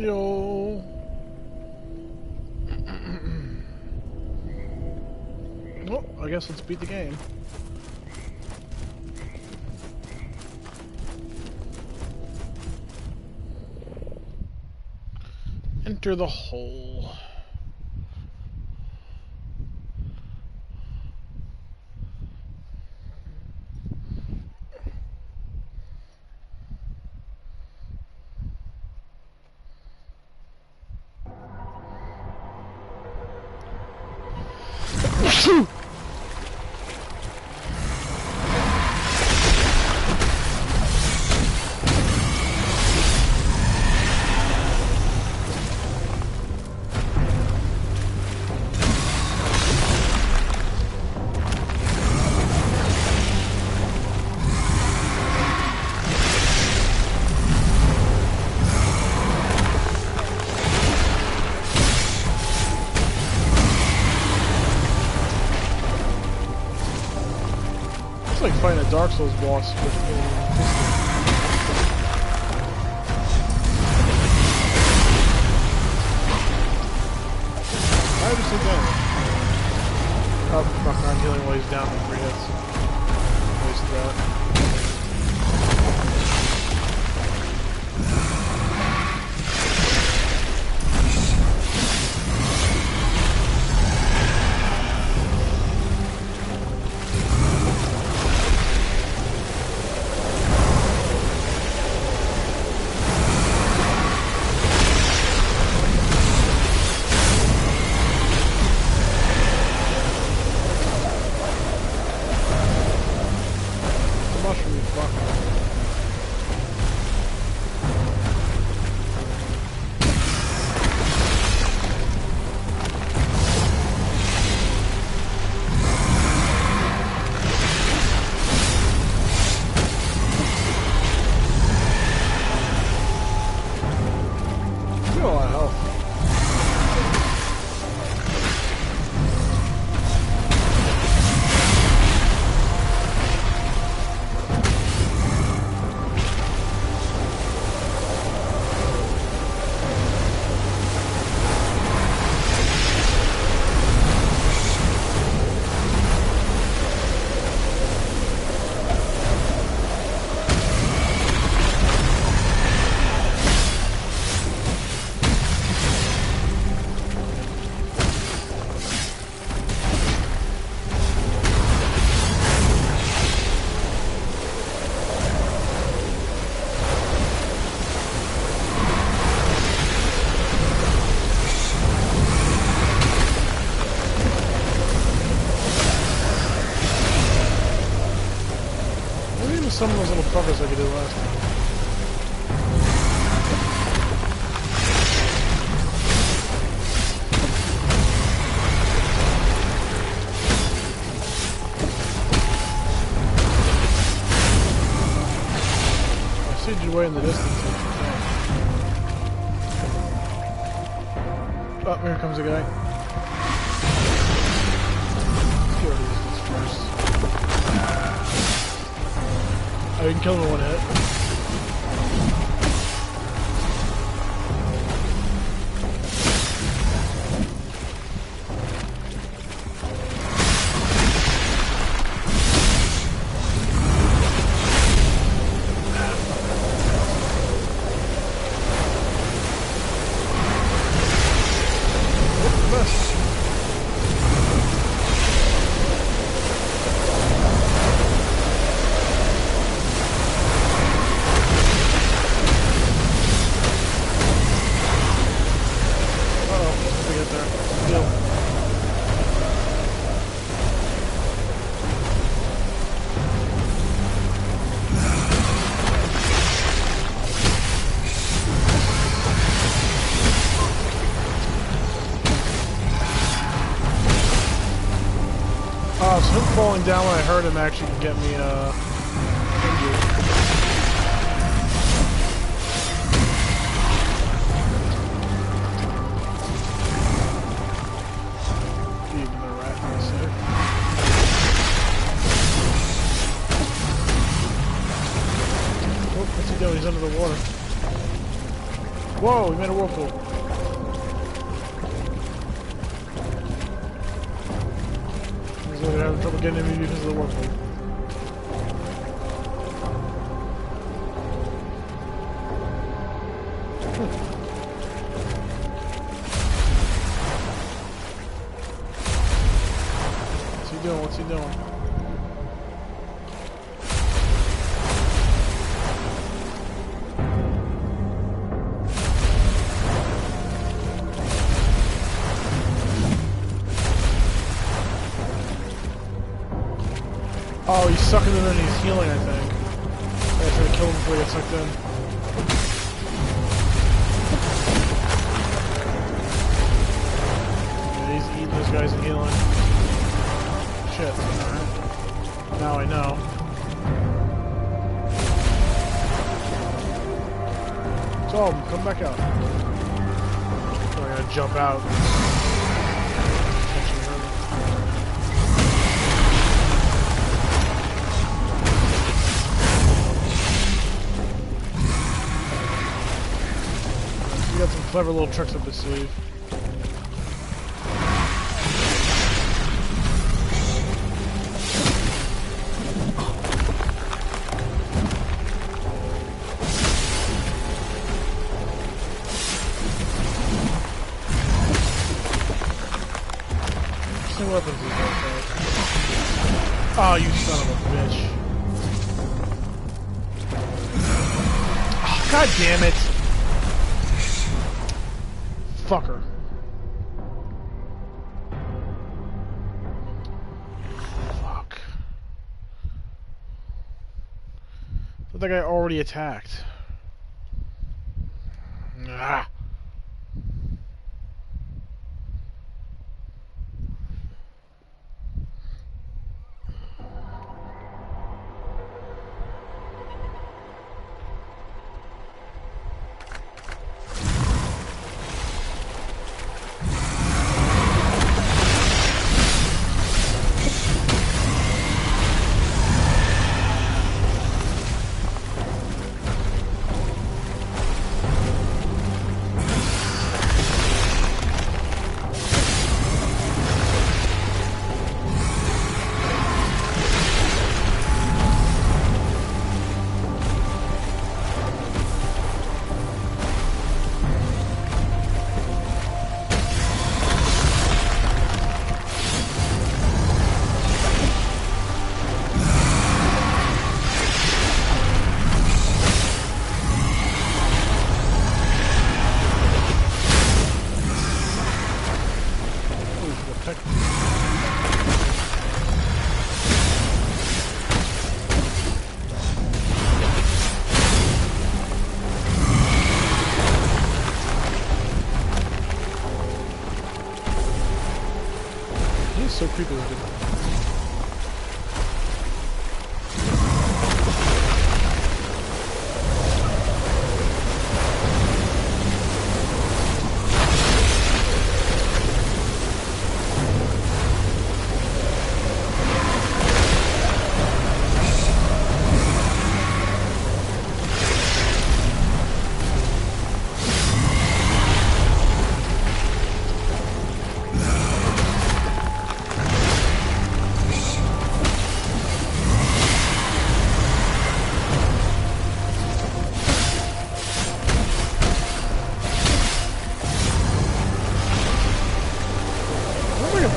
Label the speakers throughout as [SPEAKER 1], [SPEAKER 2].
[SPEAKER 1] Yo. Well, I guess let's beat the game. Enter the hole. It's like fighting a Dark Souls boss with a pistol. I just think that. Oh, fuck, I'm healing while he's down for 3 hits. Waste that. Some of those little fuckers like I did last time. I see you way in the distance. Oh, here comes a guy. Cure resistance first. I can kill him in 1 hit. So him falling down when I hurt him actually can get me injured. Even the rat is safe. Oh, what's he doing? He's under the water. Whoa, we made a whirlpool. He's really having trouble getting in because of the whirlpool. What's he doing? What's he doing? Oh, he's sucking him in and he's healing, I think. I try to kill him before he gets sucked in. Yeah, he's eating those guys and healing. Shit. Alright. Now I know. It's all of them. Come back out. Oh, I gotta jump out. Got some clever little tricks up his sleeve. Interesting weapons he's got. Oh, you son of a bitch. Oh, God damn it. Fucker. Fuck. I thought that guy already attacked. Ah. So creepy looking.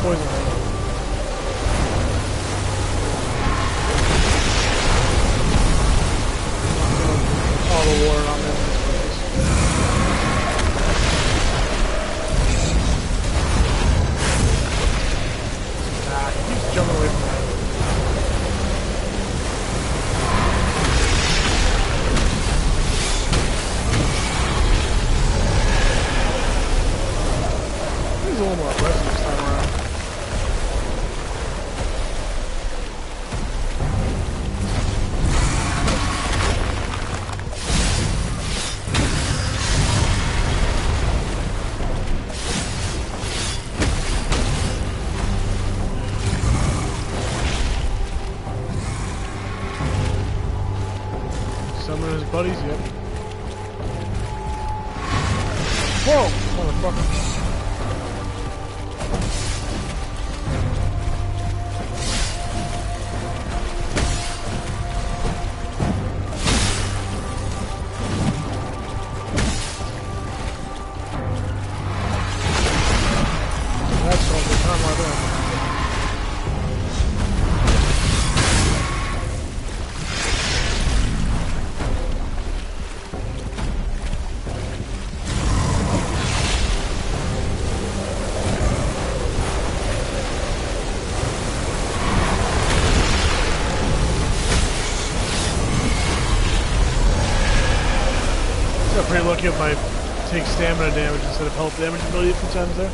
[SPEAKER 1] Poison. All the water on there. Ah, he keeps jumping away from that. He's a little more aggressive this time around. Some of his buddies, yep. lucky if I take stamina damage instead of health damage ability a few times there.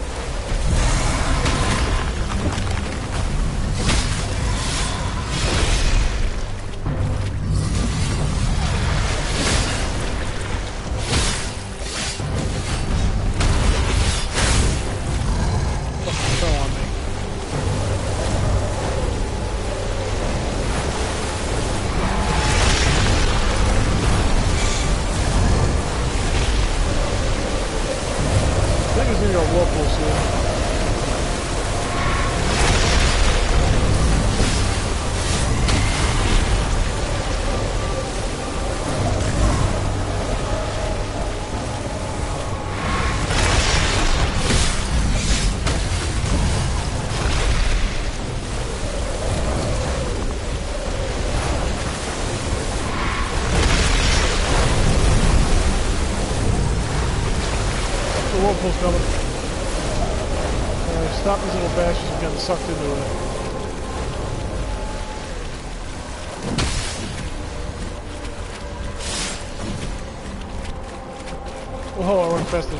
[SPEAKER 1] Whirlpool's coming. Stop these little bastards from getting sucked into it. Whoa, I went faster.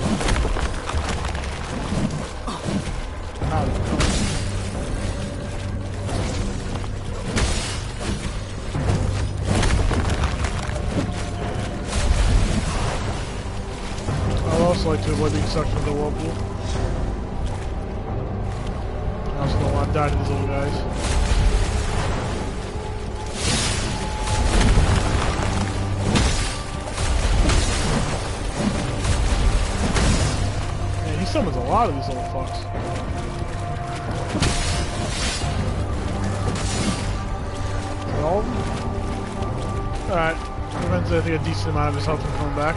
[SPEAKER 1] Like to avoid being sucked into the whirlpool. I also don't want to die to these little guys. Man, he summons a lot of these little fucks. All of them? Alright. Prevents, I think, a decent amount of his health from coming back.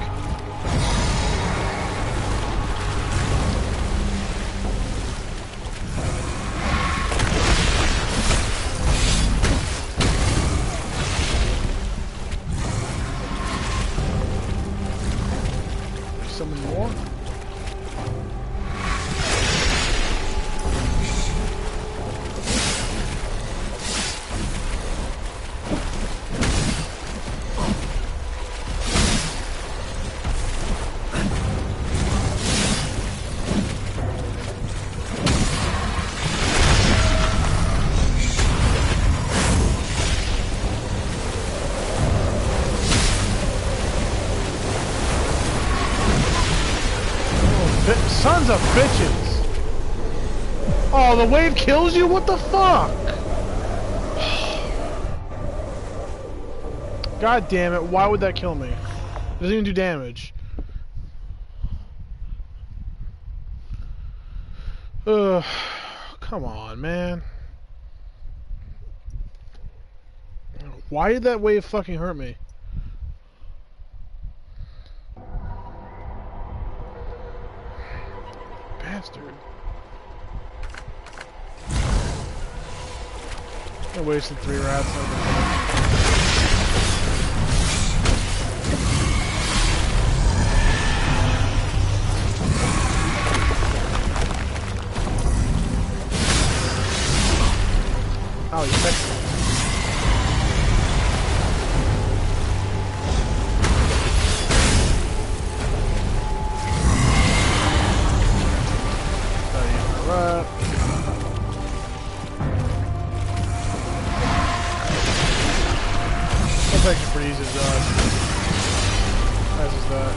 [SPEAKER 1] Sons of bitches! Oh, the wave kills you? What the fuck? God damn it, why would that kill me? It doesn't even do damage. Ugh, come on, man. Why did that wave fucking hurt me? Bastard. I wasted 3 rats on the oh, you fixed it. That's actually pretty easy to dodge. As is that.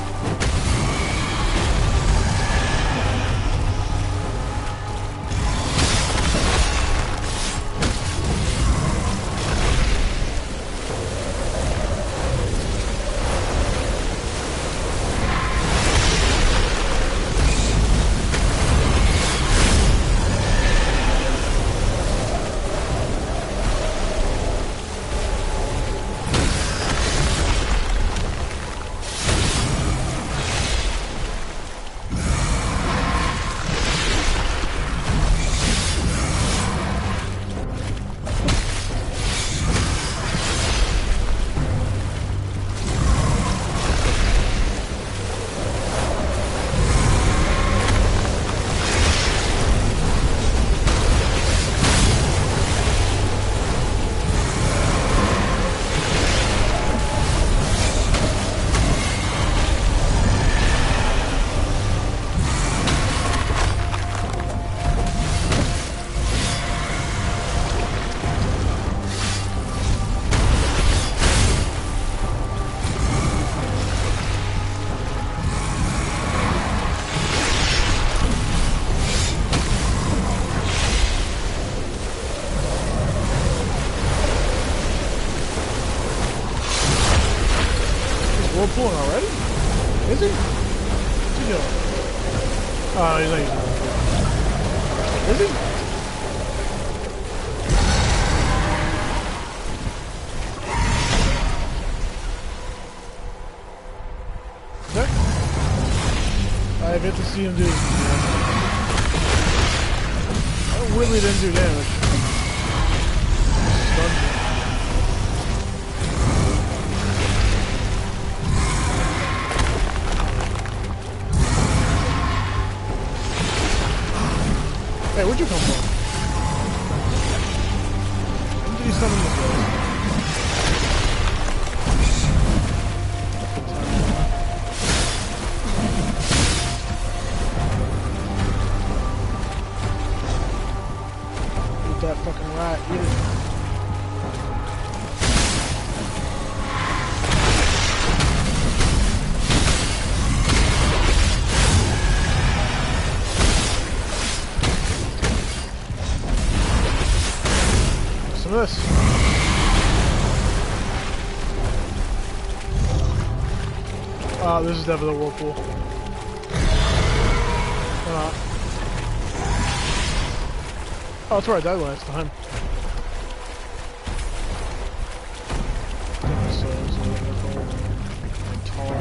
[SPEAKER 1] Is he? Okay. I get to see him do this. That really didn't do damage. Stunned me. Hey, where'd you come from? When did you summon this guy? Eat that fucking rat, eat it. Some of this. This is definitely the whirlpool. Oh, that's where I died last time. So, and tar.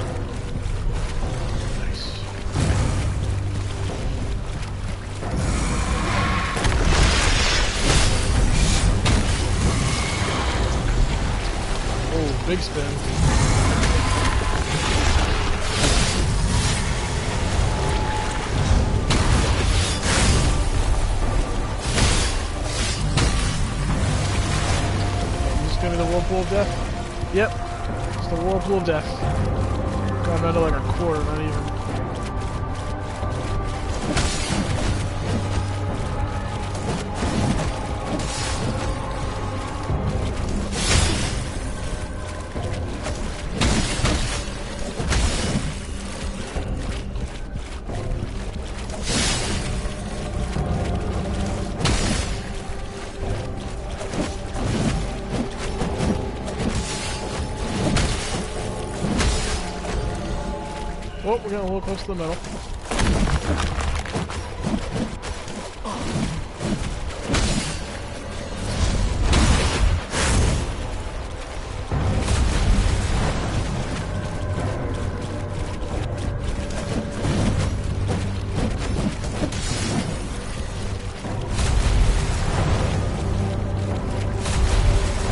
[SPEAKER 1] Nice. Oh, big spin. The whirlpool of death? Yep. It's the whirlpool of death. Got another like a quarter, not even. Oh, we're getting a little close to the middle.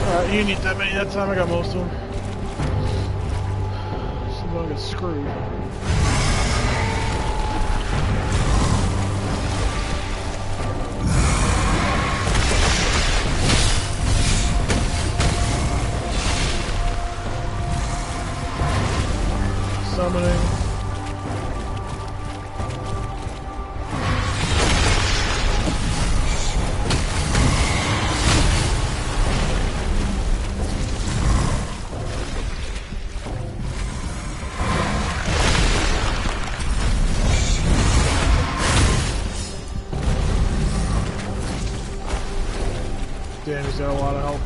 [SPEAKER 1] Alright, you didn't need that many that time, I got most of them. So I'm gonna get screwed. Summoning. Damn, he's got a lot of help.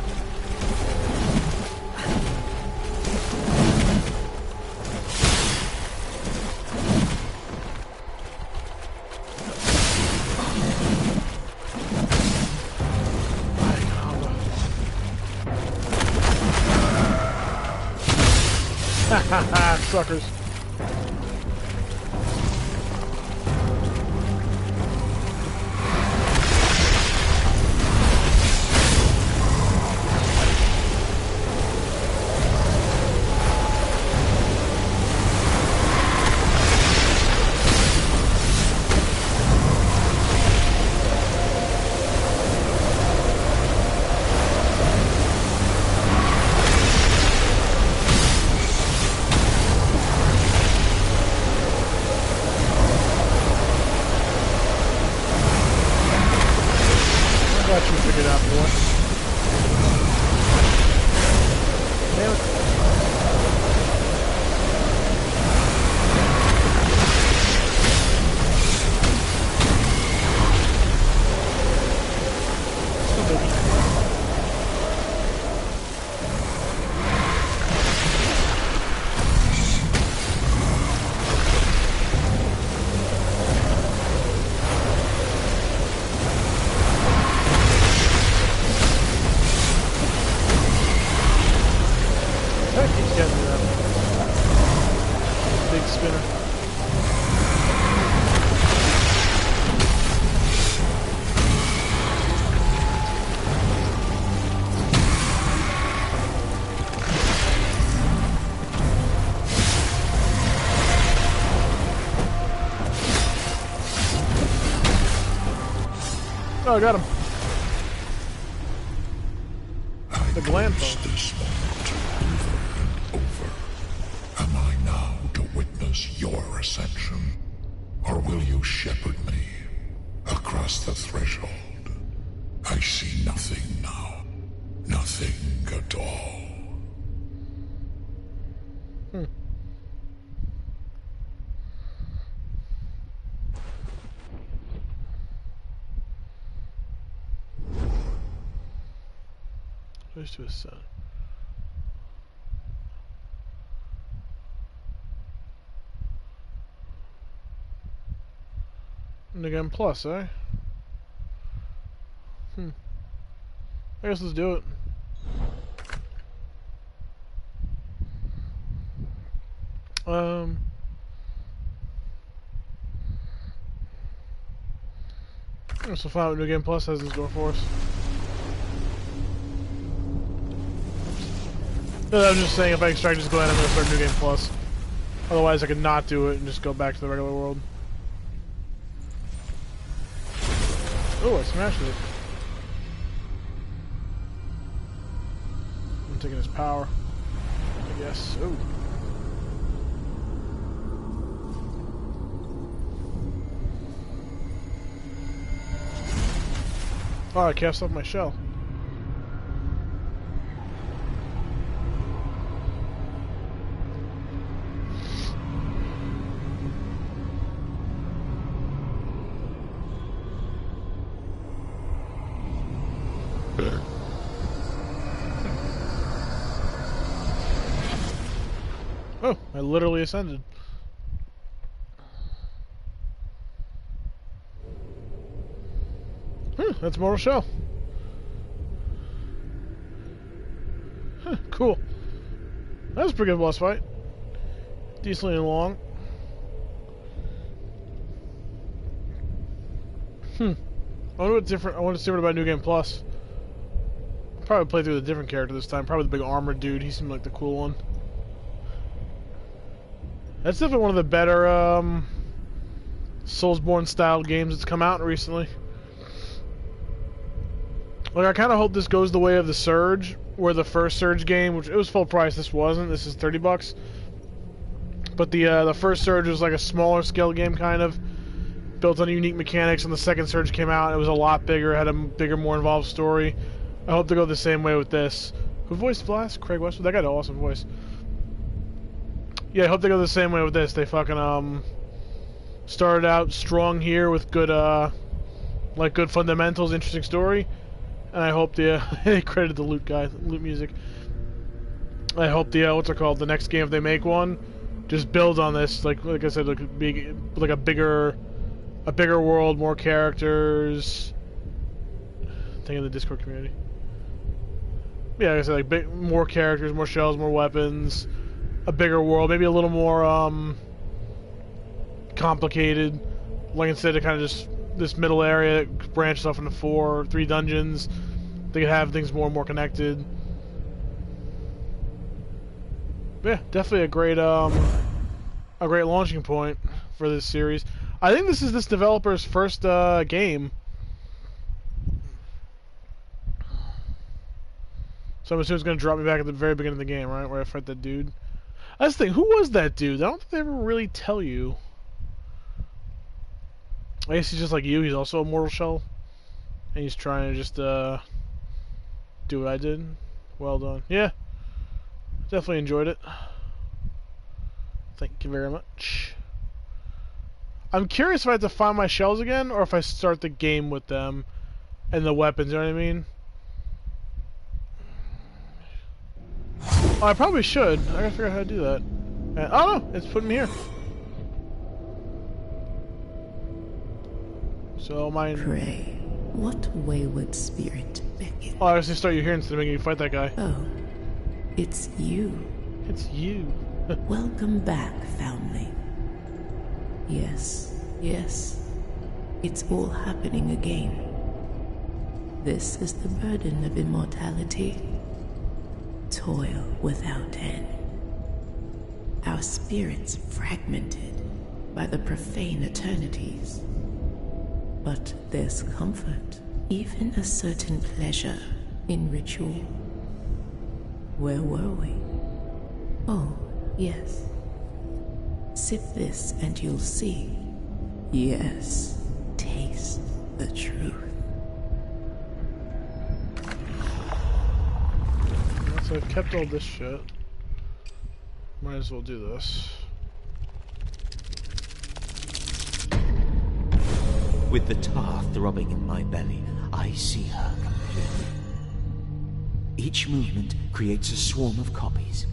[SPEAKER 1] Haha, suckers. Got you figured out, boy. Damn it. Oh, I got him. The gland phone.
[SPEAKER 2] This moment over and over. Am I now to witness your ascension? Or will you shepherd me across the threshold? I see nothing now. Nothing at all.
[SPEAKER 1] Goes to his son. And again, plus, eh? I guess let's do it. Let's find out what New Game Plus has in store for us. No, I'm just saying if I extract this gland, I'm gonna start New Game Plus. Otherwise, I could not do it and just go back to the regular world. Oh, I smashed it. I'm taking his power, I guess. Oh. Oh, I cast off my shell. Oh, I literally ascended. That's Mortal Shell. Cool. That was a pretty good boss fight. Decently long. I wonder what's different. I want to see what about New Game Plus. I'll probably play through with a different character this time. Probably the big armored dude. He seemed like the cool one. That's definitely one of the better Soulsborne style games that's come out recently. Like, I kind of hope this goes the way of the Surge, where the first Surge game, which it was full price, this wasn't. This is $30. But the first Surge was like a smaller scale game, kind of built on unique mechanics. And the second Surge came out, and it was a lot bigger, had a bigger, more involved story. I hope to go the same way with this. Who voiced Blast? Craig Westwood. That got an awesome voice. Yeah, I hope they go the same way with this. They fucking started out strong here with good like good fundamentals, interesting story. And I hope the they credited the loot guy, loot music. I hope the what's it called? The next game, if they make one, just builds on this. Like I said, like a bigger world, more characters. Think of the Discord community. Yeah, like I said, like more characters, more shells, more weapons, a bigger world, maybe a little more complicated. Like instead of kind of just this middle area that branches off into 4 or 3 dungeons, they could have things more and more connected. Yeah, definitely a great launching point for this series. I think this is this developer's first game. So I'm assuming it's going to drop me back at the very beginning of the game, right? Where I fight that dude. That's the thing. Who was that dude? I don't think they ever really tell you. I guess he's just like you. He's also a Mortal Shell. And he's trying to just do what I did. Well done. Yeah. Definitely enjoyed it. Thank you very much. I'm curious if I have to find my shells again, or if I start the game with them and the weapons, you know what I mean? Oh, I probably should. I gotta figure out how to do that. Oh no, it's putting me here. So my
[SPEAKER 3] Pray, what wayward spirit beckons?
[SPEAKER 1] Oh, I just start you here instead of making you fight that guy.
[SPEAKER 3] Oh, it's you.
[SPEAKER 1] It's you.
[SPEAKER 3] Welcome back, foundling. Yes, yes. It's all happening again. This is the burden of immortality. Toil without end. Our spirits fragmented by the profane eternities. But there's comfort even a certain pleasure in ritual. Where were we? Oh, yes. Sip this and you'll see. Yes, taste the truth.
[SPEAKER 1] So I've kept all this shit. Might as well do this.
[SPEAKER 4] With the tar throbbing in my belly, I see her completely. Each movement creates a swarm of copies.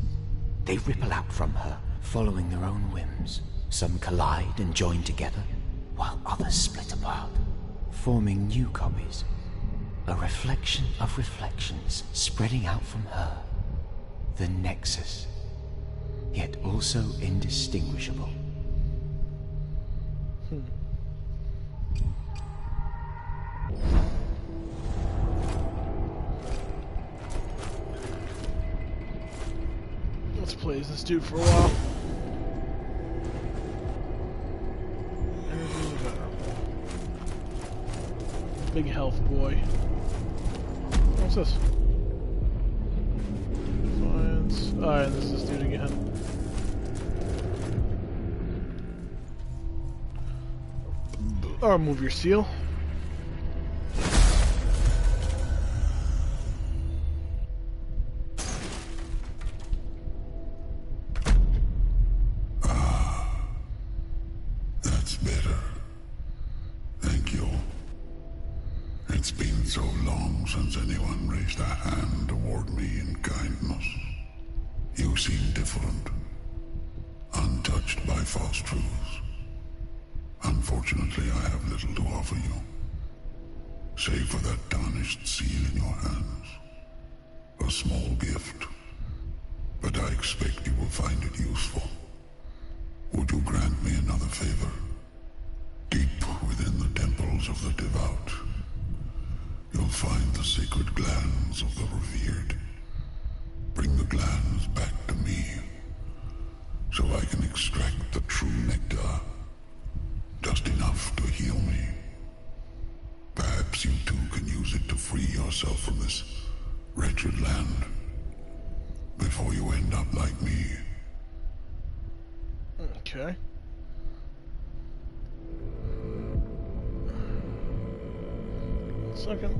[SPEAKER 4] They ripple out from her, following their own whims. Some collide and join together, while others split apart, forming new copies. A reflection of reflections spreading out from her. The nexus, yet also indistinguishable.
[SPEAKER 1] Let's play as this dude for a while. Big health boy. What's this? Defiance. Alright, this is this dude again. Or move your seal.
[SPEAKER 2] That's better. Thank you. It's been so long since anyone raised a hand toward me in kindness. You seem different, untouched by false truths. Unfortunately, I have little to offer you, save for that tarnished seal in your hands. A small gift, but I expect you will find it useful. Would you grant me another favor? Deep within the temples of the devout, you'll find the sacred glands of the revered. Bring the glands back to me, so I can extract the true nectar, just enough to heal me. Perhaps you too can use it to free yourself from this wretched land, before you end up like me.
[SPEAKER 1] Okay. Second.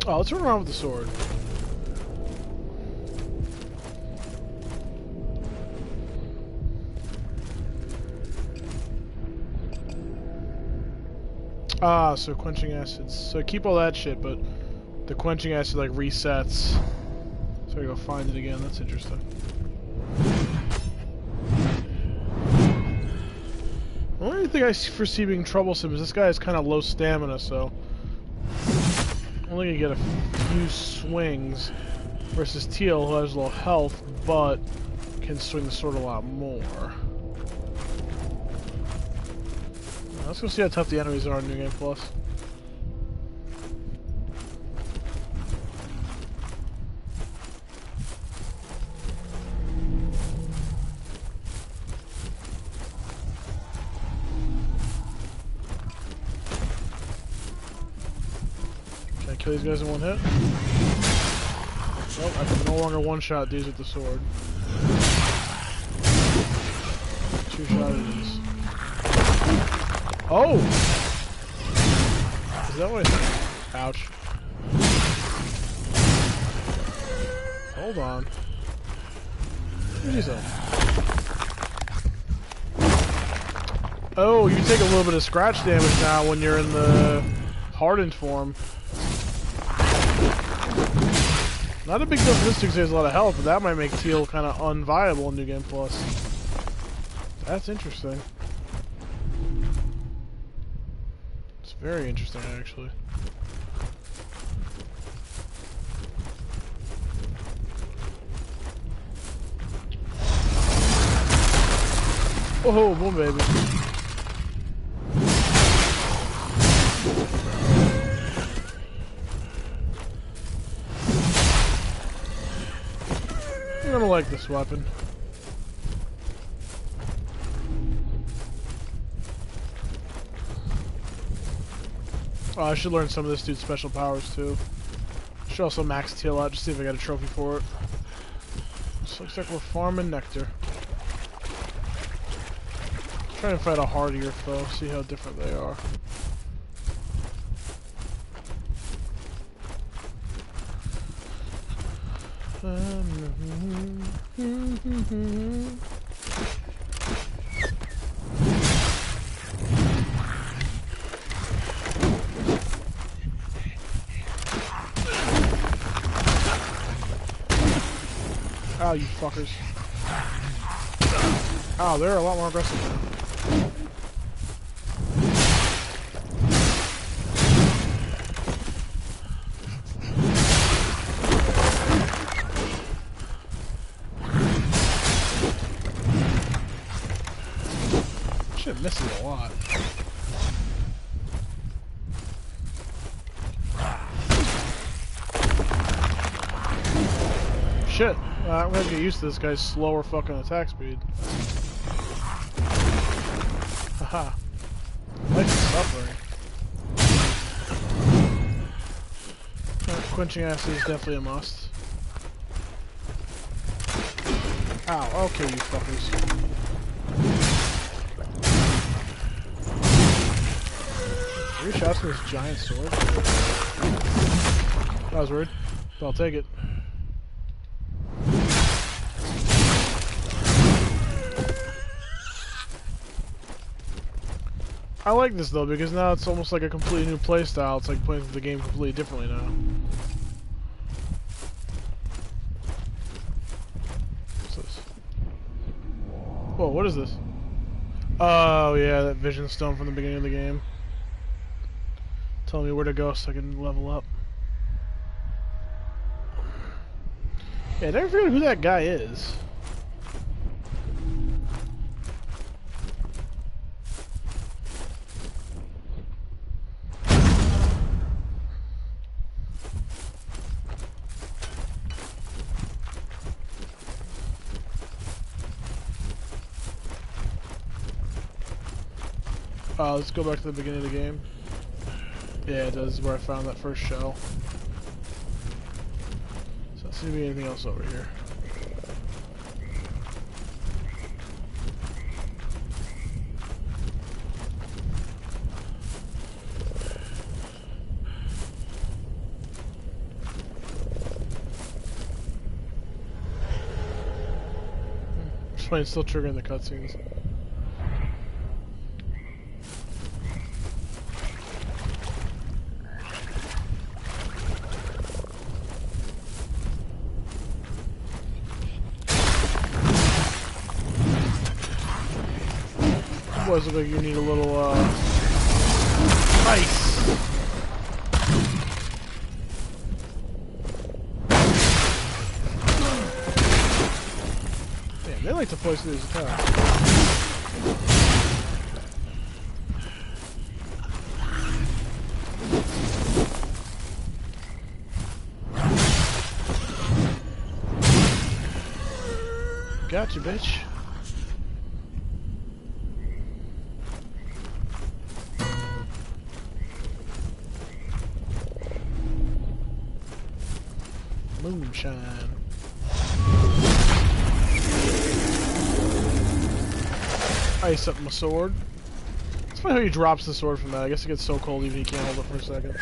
[SPEAKER 1] Oh, let's run around with the sword. Ah, so quenching acids. So keep all that shit, but the quenching acid like resets. So I go find it again. That's interesting. The only thing I foresee being troublesome is this guy has kind of low stamina, so only gonna get a few swings versus Teal, who has low health but can swing the sword a lot more. Let's go see how tough the enemies are in New Game Plus. Can I kill these guys in one hit? Nope, I can no longer one-shot these with the sword. Two-shot it is. Oh! Is that what I... Ouch. Hold on. Oh, you take a little bit of scratch damage now when you're in the hardened form. Not a big deal for this dude because he has a lot of health, but that might make Teal kind of unviable in New Game Plus. That's interesting. Very interesting, actually. Oh, boom, baby. I'm gonna like this weapon. Oh, I should learn some of this dude's special powers too. Should also max Teal out, just see if I got a trophy for it. This looks like we're farming nectar. Try and fight a hardier foe, see how different they are. Ow, you fuckers. Ow, they're a lot more aggressive now. Shit misses a lot. Shit. I'm gonna get used to this guy's slower fucking attack speed. Haha. Life is suffering. Quenching acid is definitely a must. Ow, okay, you fuckers. 3 shots with this giant sword? That was weird, but I'll take it. I like this though, because now it's almost like a completely new playstyle. It's like playing the game completely differently now. What's this? Whoa, what is this? Oh yeah, that vision stone from the beginning of the game. Telling me where to go so I can level up. Yeah, I never forget who that guy is. Let's go back to the beginning of the game. Yeah, it does, where I found that first shell. So there seems to be anything else over here. It's funny, it's still triggering the cutscenes. Boys look like you need a little, ice! Damn, they like to play through these attacks. Gotcha, bitch. Moonshine. Ice up my sword. It's funny how he drops the sword from that. I guess it gets so cold even he can't hold it for a second.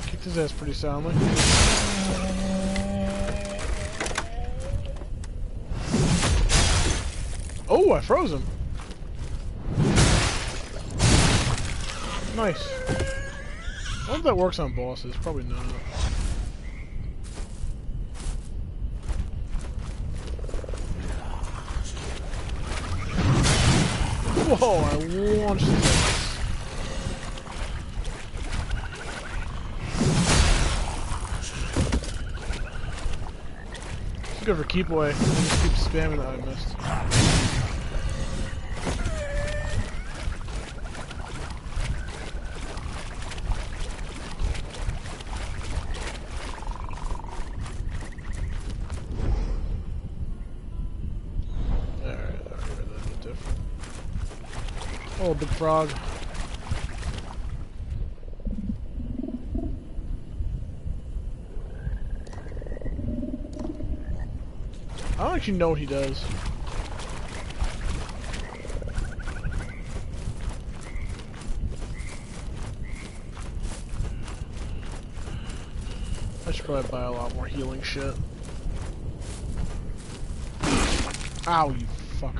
[SPEAKER 1] Kicked his ass pretty soundly. Oh, I froze him. Nice. I wonder if that works on bosses. Probably not. Whoa, I launched his ass. It's good for keep away. I just keep spamming that I missed. Oh, big frog. I don't actually know what he does. I should probably buy a lot more healing shit. Ow, you fuck.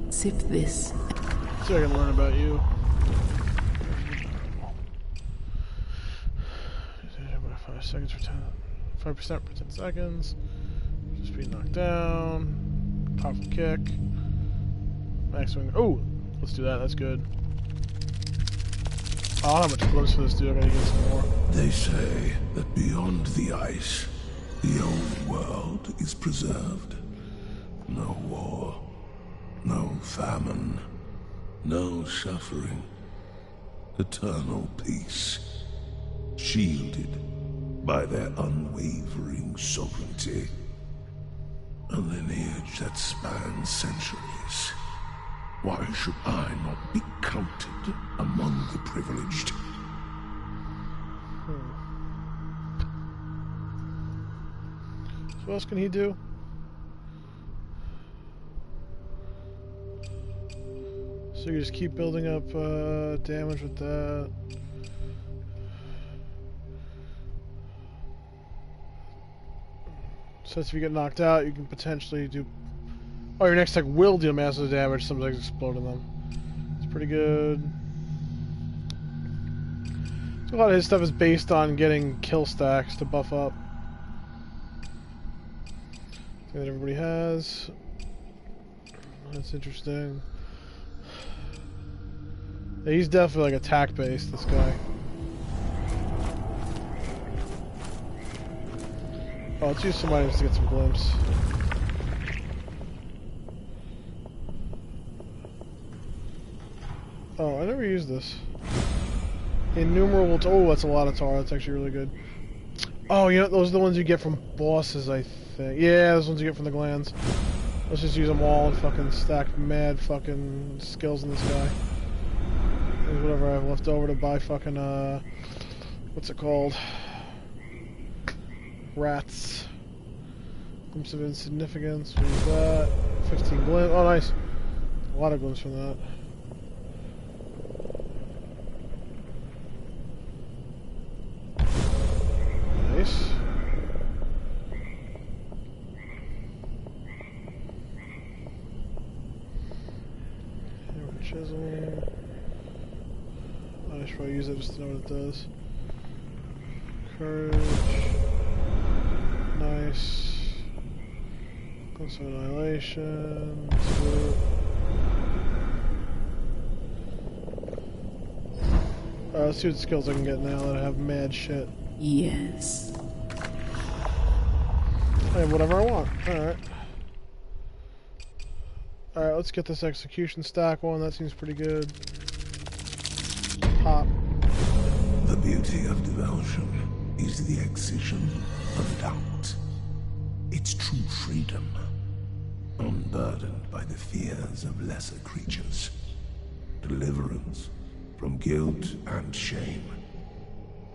[SPEAKER 3] Sip this.
[SPEAKER 1] See if I can learn about you. 5 seconds for 5% for 10 seconds. Just be knocked down. Powerful kick. Max swing. Oh, let's do that. That's good. I don't have much close for this dude. I gotta get some more.
[SPEAKER 2] They say that beyond the ice, the old world is preserved. No war, no famine, no suffering. Eternal peace, shielded by their unwavering sovereignty. A lineage that spans centuries. Why should I not be counted among the privileged?
[SPEAKER 1] So what else can he do? So you just keep building up damage with that. So if you get knocked out, you can potentially do... Oh, your next tech will deal massive damage, sometimes exploding them. It's pretty good. So a lot of his stuff is based on getting kill stacks to buff up. Thing that everybody has. That's interesting. Yeah, he's definitely like attack based, this guy. Oh, let's use some items to get some glimpse. Oh, I never used this. Innumerable. Oh, that's a lot of tar. That's actually really good. Oh, you know, those are the ones you get from bosses, I think. Yeah, those ones you get from the glands. Let's just use them all and fucking stack mad fucking skills in this guy. Use whatever I have left over to buy fucking, what's it called? Rats. Glimpse of insignificance. What is that? 15 glimpse. Oh, nice. A lot of glimpse from that. Nice. Hammer chisel. I should probably use it just to know what it does. Courage. Nice. Glimpse of annihilation. Sweet. Let's see what skills I can get now that I have mad shit.
[SPEAKER 3] Yes.
[SPEAKER 1] I have whatever I want. Alright. Alright, let's get this execution stack one. That seems pretty good. Pop.
[SPEAKER 2] The beauty of devotion is the excision of doubt. It's true freedom, unburdened by the fears of lesser creatures. Deliverance from guilt and shame.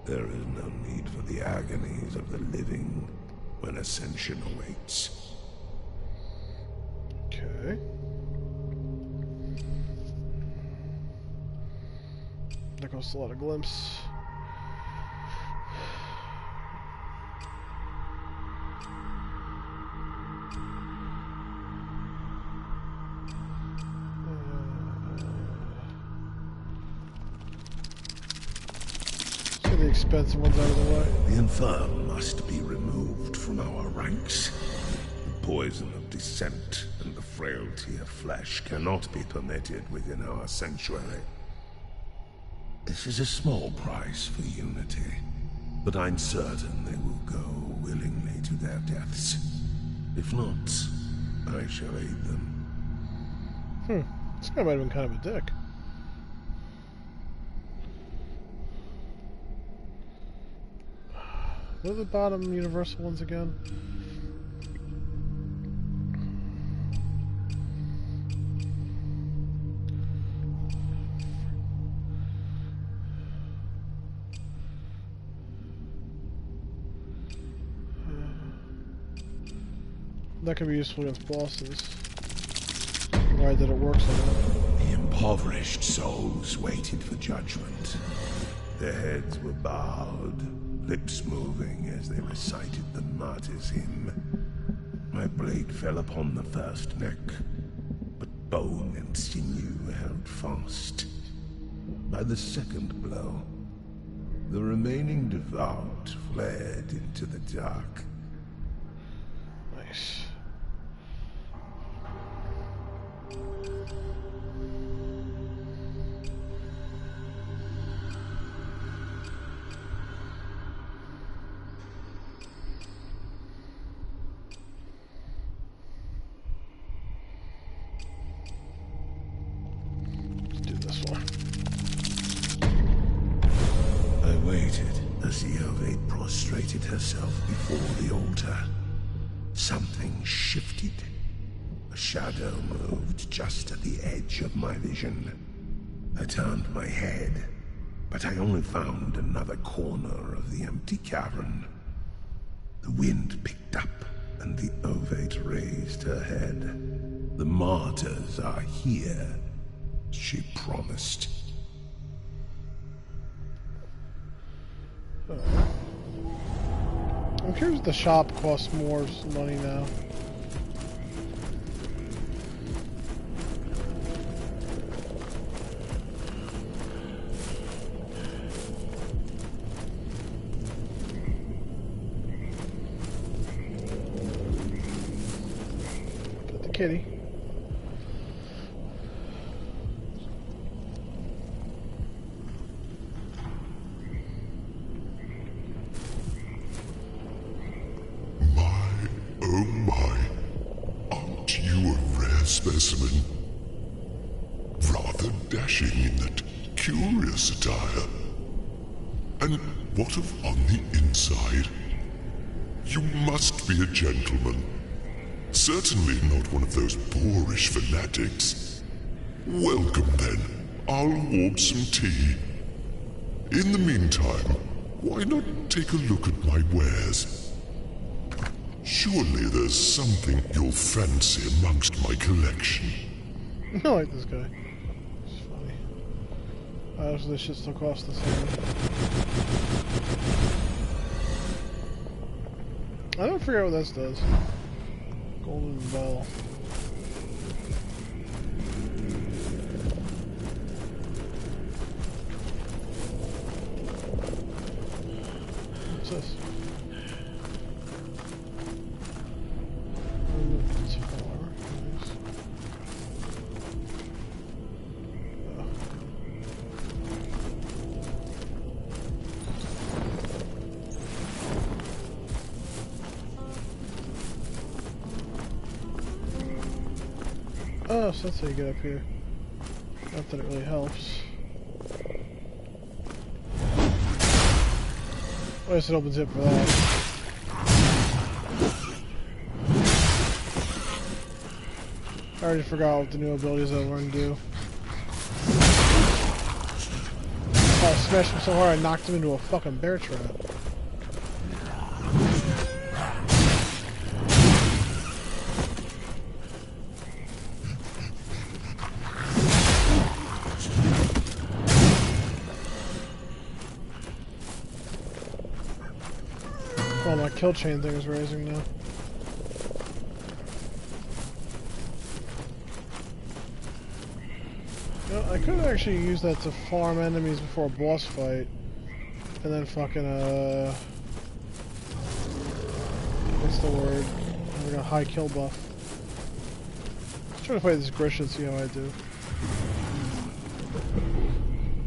[SPEAKER 2] There is no need for the agonies of the living when ascension awaits.
[SPEAKER 1] Okay. That costs a lot of glimpse. The expensive ones out of the way.
[SPEAKER 2] The infirm must be removed from our ranks. The poison of dissent and the frailty of flesh cannot be permitted within our sanctuary.
[SPEAKER 5] This is a small price for unity, but I'm certain they will go willingly to their deaths. If not, I shall aid them.
[SPEAKER 1] This guy might have been kind of a dick. What are the bottom universal ones again? That could be useful against bosses. Why that it works on that.
[SPEAKER 5] The impoverished souls waited for judgment. Their heads were bowed, lips moving as they recited the martyr's hymn. My blade fell upon the first neck, but bone and sinew held fast. By the second blow, the remaining devout fled into the dark.
[SPEAKER 1] Nice.
[SPEAKER 5] I waited as the Ovate prostrated herself before the altar. Something shifted. A shadow moved just at the edge of my vision. I turned my head, but I only found another corner of the empty cavern. The wind picked up, and the Ovate raised her head. The martyrs are here, she promised.
[SPEAKER 1] I'm curious if the shop costs more money now. Got the kitty.
[SPEAKER 2] Oh my, aren't you a rare specimen? Rather dashing in that curious attire. And what of on the inside? You must be a gentleman. Certainly not one of those boorish fanatics. Welcome then. I'll warm some tea. In the meantime, why not take a look at my wares? Surely there's something you'll fancy amongst my collection.
[SPEAKER 1] I like this guy. It's funny. So this shit still costs the same. I don't figure out what this does. Golden bell. What's this? Oh, so that's how you get up here. Not that it really helps. I guess it opens it for that. I already forgot what the new abilities I learned do. Oh, I smashed him so hard I knocked him into a fucking bear trap. Oh, my kill chain thing is raising now. You know, I could actually use that to farm enemies before a boss fight. And then fucking, what's the word? Like a high kill buff. Let's try to fight this Grisha and see how I do.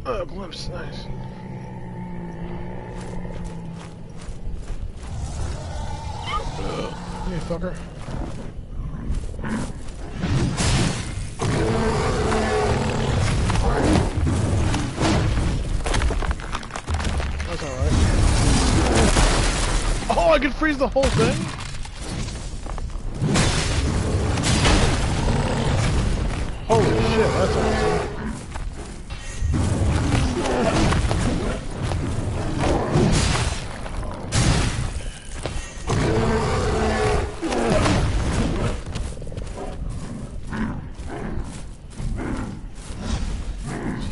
[SPEAKER 1] Oh, glimpse, nice. Hey, fucker. That's alright. Oh, I can freeze the whole thing? Holy shit, that's awesome.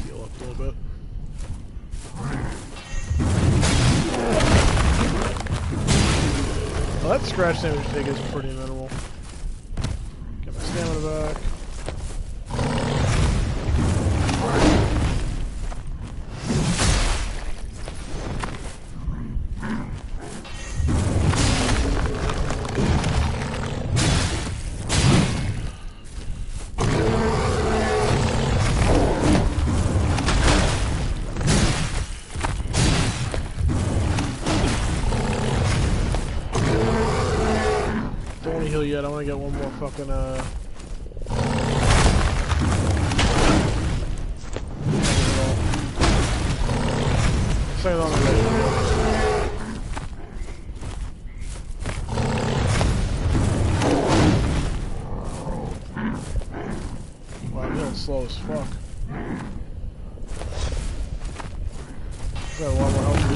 [SPEAKER 1] Heal up a little bit. Well, that scratch damage take is pretty minimal. Get my stamina back. Yet. I want to get one more fucking Same on the wow, I'm getting slow as fuck. Got a lot more health to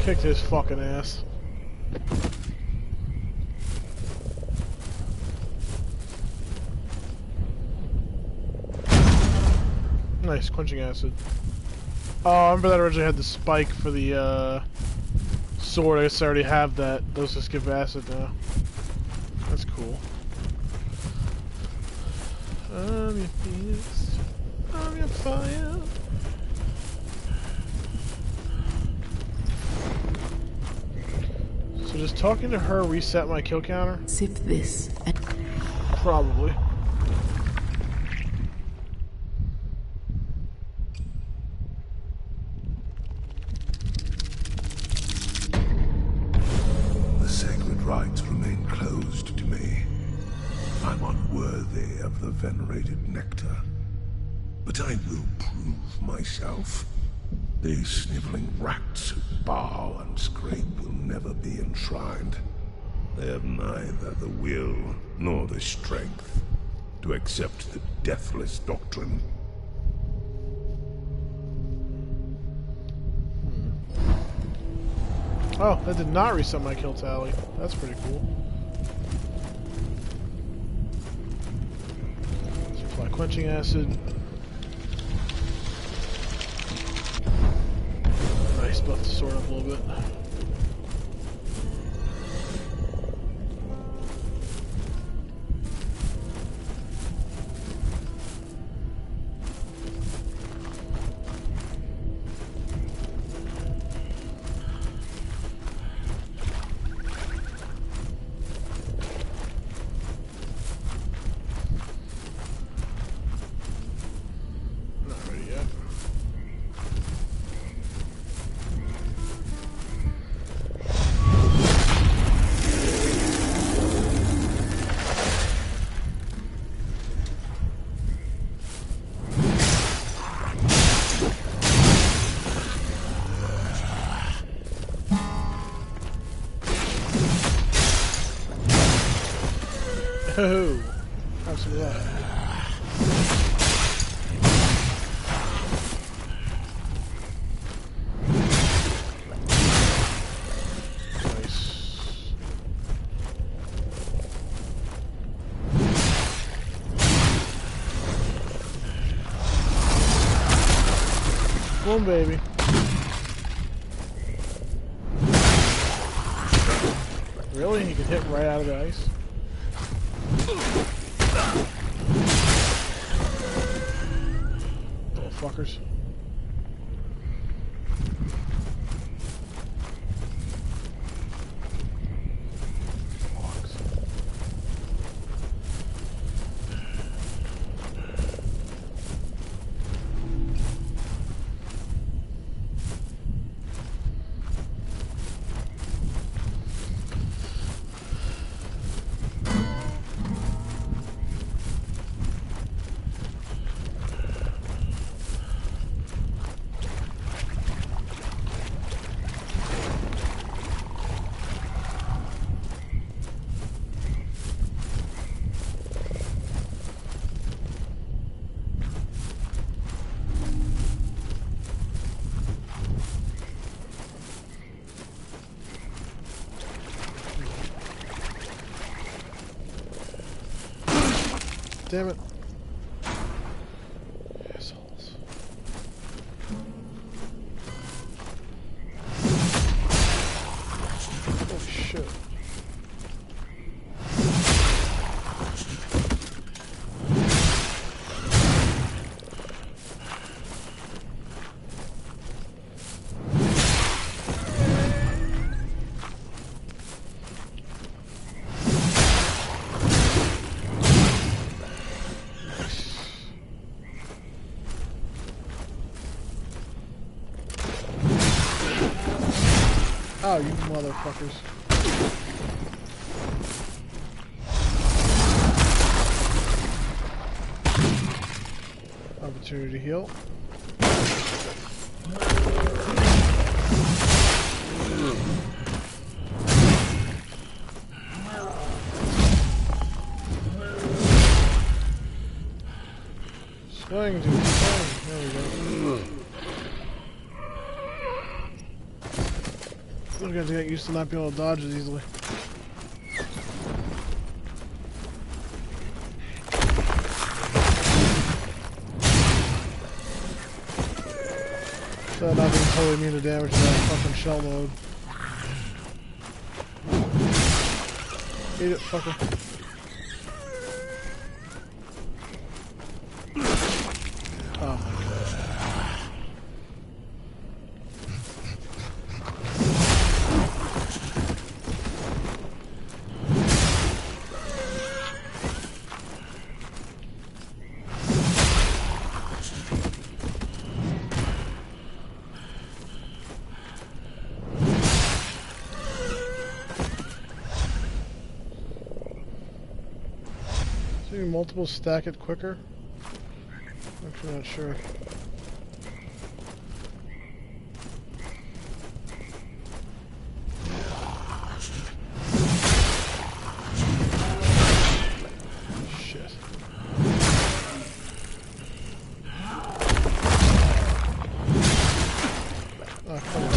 [SPEAKER 1] kicked his fucking ass. Nice, quenching acid. Oh, I remember that originally had the spike for the sword. I guess I already have that. Those just give acid now. That's cool. I'm your phoenix. I'm your fire. So just talking to her reset my kill counter?
[SPEAKER 3] Sip this and
[SPEAKER 1] probably.
[SPEAKER 5] The sacred rites remain closed to me. I'm unworthy of the venerated nectar. But I will prove myself. These sniveling rats who bow and scrape will never be enshrined. They have neither the will nor the strength to accept the deathless doctrine.
[SPEAKER 1] Oh, that did not reset my kill tally. That's pretty cool. Let's apply quenching acid. Nice, buff the sword up a little bit. Oh, have some of that. Nice. Come on, baby. Really? He can hit right out of the ice? fuckers. Damn it. Assholes. Oh shit. Oh, you motherfuckers. Opportunity to heal. Swing, dude, swing. There we go. We're gonna get used to not being able to dodge as easily. So not being totally immune to damage to that fucking shell mode. Eat it, fucker. Oh my god. So you can multiple stack it quicker? Actually not sure. Shit. Oh, come on.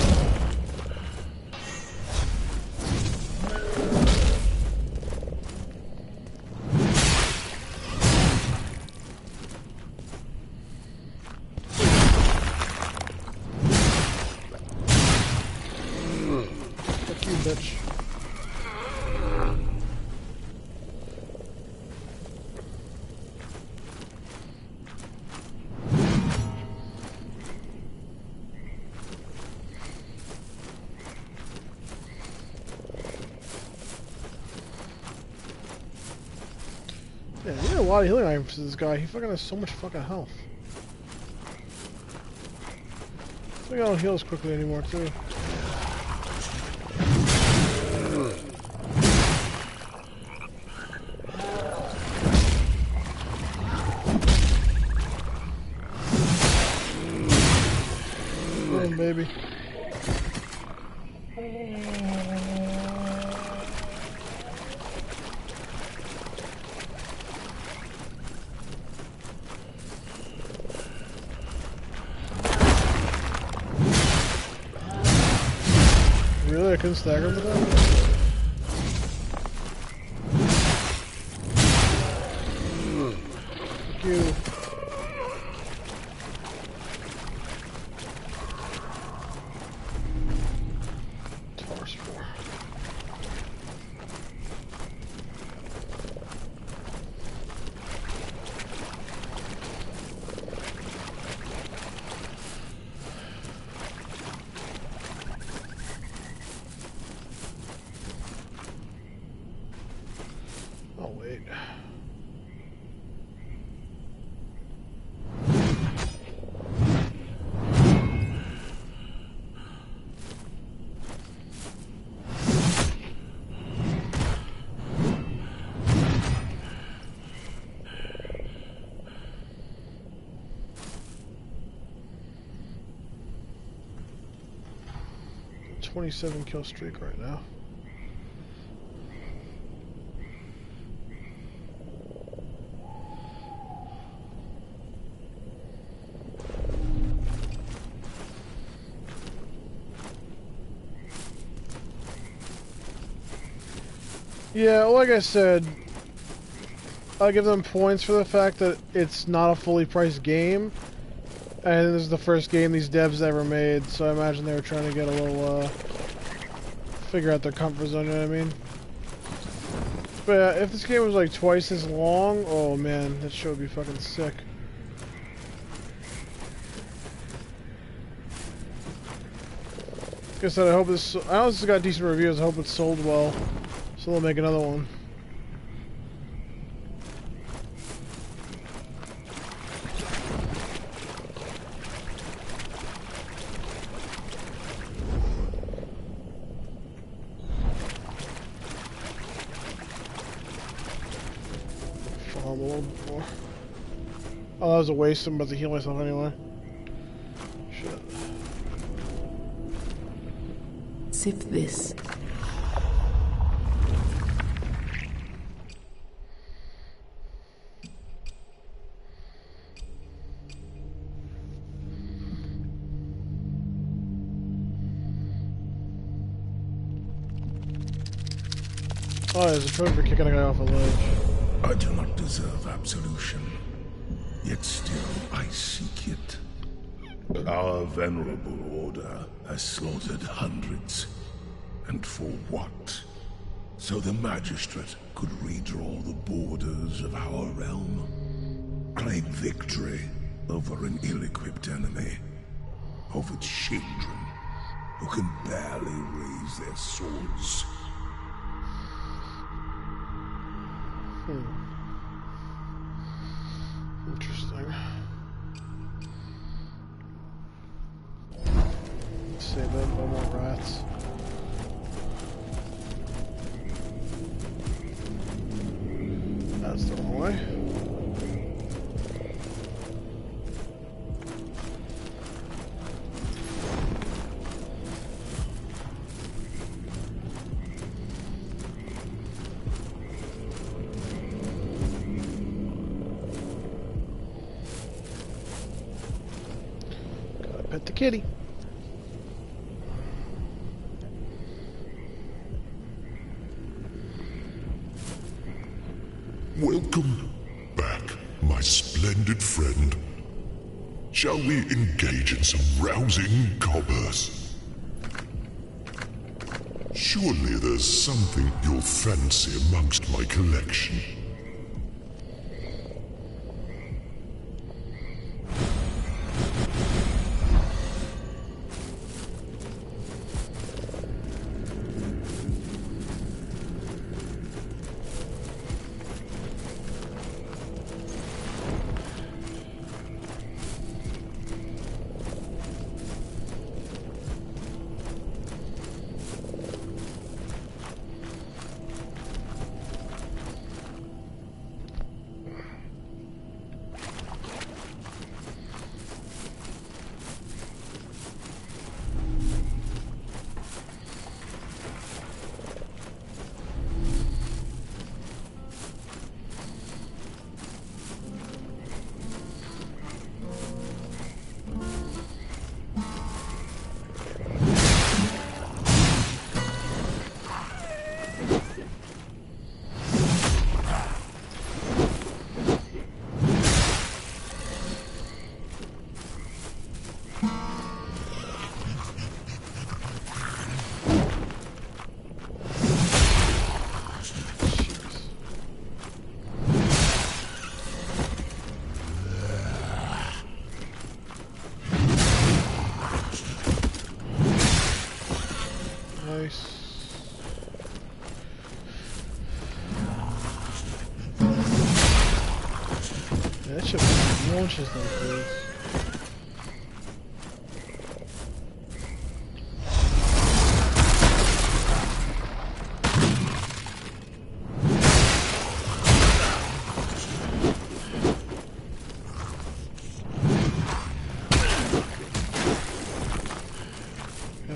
[SPEAKER 1] Fuck you, bitch. Yeah, you need a lot of healing items to this guy. He fucking has so much fucking health. I think I don't heal as quickly anymore, too. Boom, baby. Really? I couldn't stagger him with that? Fuck you. Tars 4. 27 kill streak right now. Yeah, like I said, I'll give them points for the fact that it's not a fully priced game, and this is the first game these devs ever made, so I imagine they were trying to get a little, figure out their comfort zone, you know what I mean? But yeah, if this game was like twice as long, oh man, that show would be fucking sick. Like I said, I know this has got decent reviews, I hope it's sold well. So they'll make another one. Farm a little bit more. Oh, that was a waste. I'm about to heal myself anyway. Shit.
[SPEAKER 3] Sip this.
[SPEAKER 1] Oh, there's a trophy for kicking a guy off a ledge.
[SPEAKER 5] I do not deserve absolution, yet still I seek it. Our venerable order has slaughtered hundreds. And for what? So the magistrate could redraw the borders of our realm? Claim victory over an ill-equipped enemy? Over children who can barely raise their swords?
[SPEAKER 1] Interesting. Save that, no more rats. That's the wrong way. Pet the kitty.
[SPEAKER 2] Welcome back, my splendid friend. Shall we engage in some rousing commerce? Surely there's something you'll fancy amongst my collection. That shit launches them, please.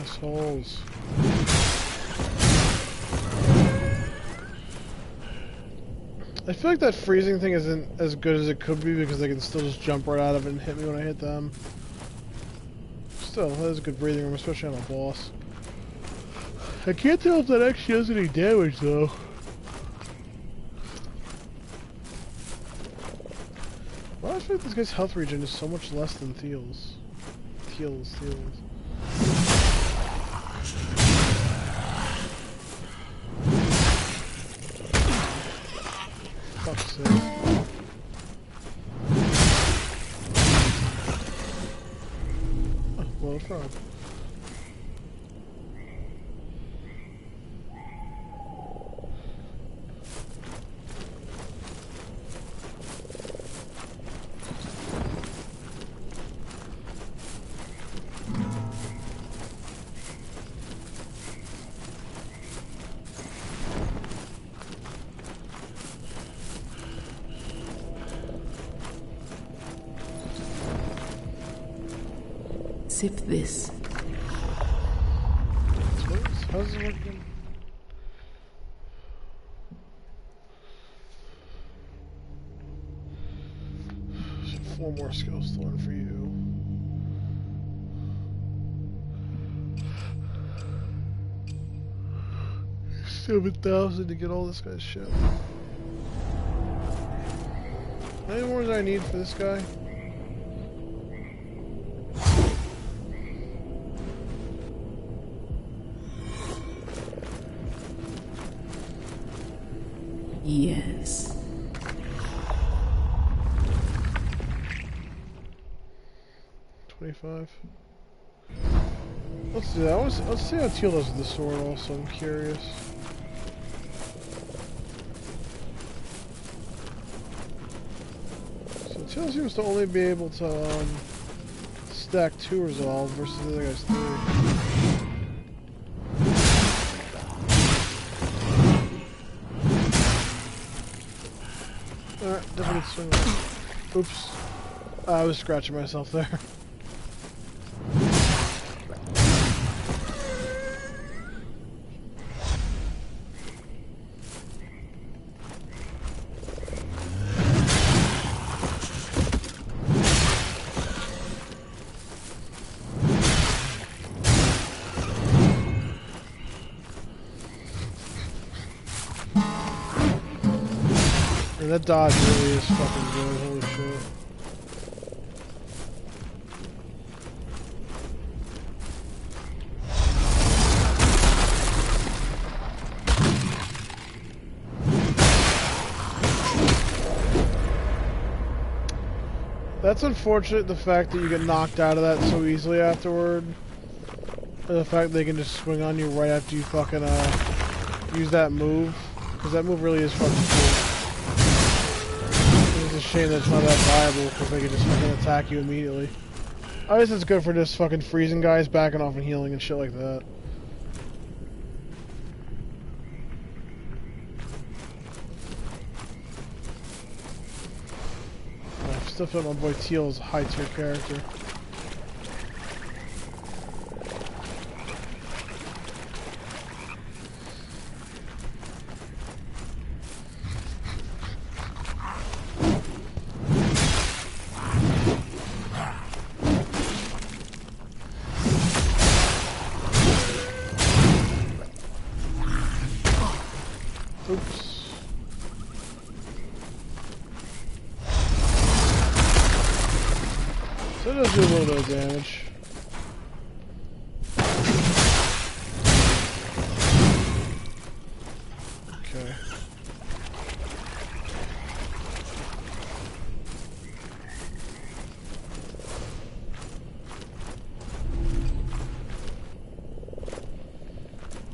[SPEAKER 1] Assholes. I feel like that freezing thing isn't as good as it could be because they can still just jump right out of it and hit me when I hit them. Still, that is a good breathing room, especially on a boss. I can't tell if that actually does any damage though. Why do I feel like this guy's health regen is so much less than Thiel's? Thiel's. Fuck's sake. Oh, well, a frog.
[SPEAKER 3] Sip this.
[SPEAKER 1] How's it working? Four more skills to learn for you. $7,000 to get all this guy's shit. How many more do I need for this guy?
[SPEAKER 3] Yes.
[SPEAKER 1] 25. Let's do that. Let's see how Teal does with the sword also, I'm curious. So Teal seems to only be able to stack 2 resolve versus the other guy's 3. Alright, definitely swing. Oops. I was scratching myself there. And that dodge really is fucking good, holy shit. That's unfortunate, the fact that you get knocked out of that so easily afterward. And the fact they can just swing on you right after you fucking use that move. Because that move really is fucking cool. It's a shame that it's not that viable because they can just fucking attack you immediately. I guess it's good for just fucking freezing guys, backing off and healing and shit like that. I still feel like my boy Teal is a high tier character. Oops. So it does do a little bit of damage. Okay.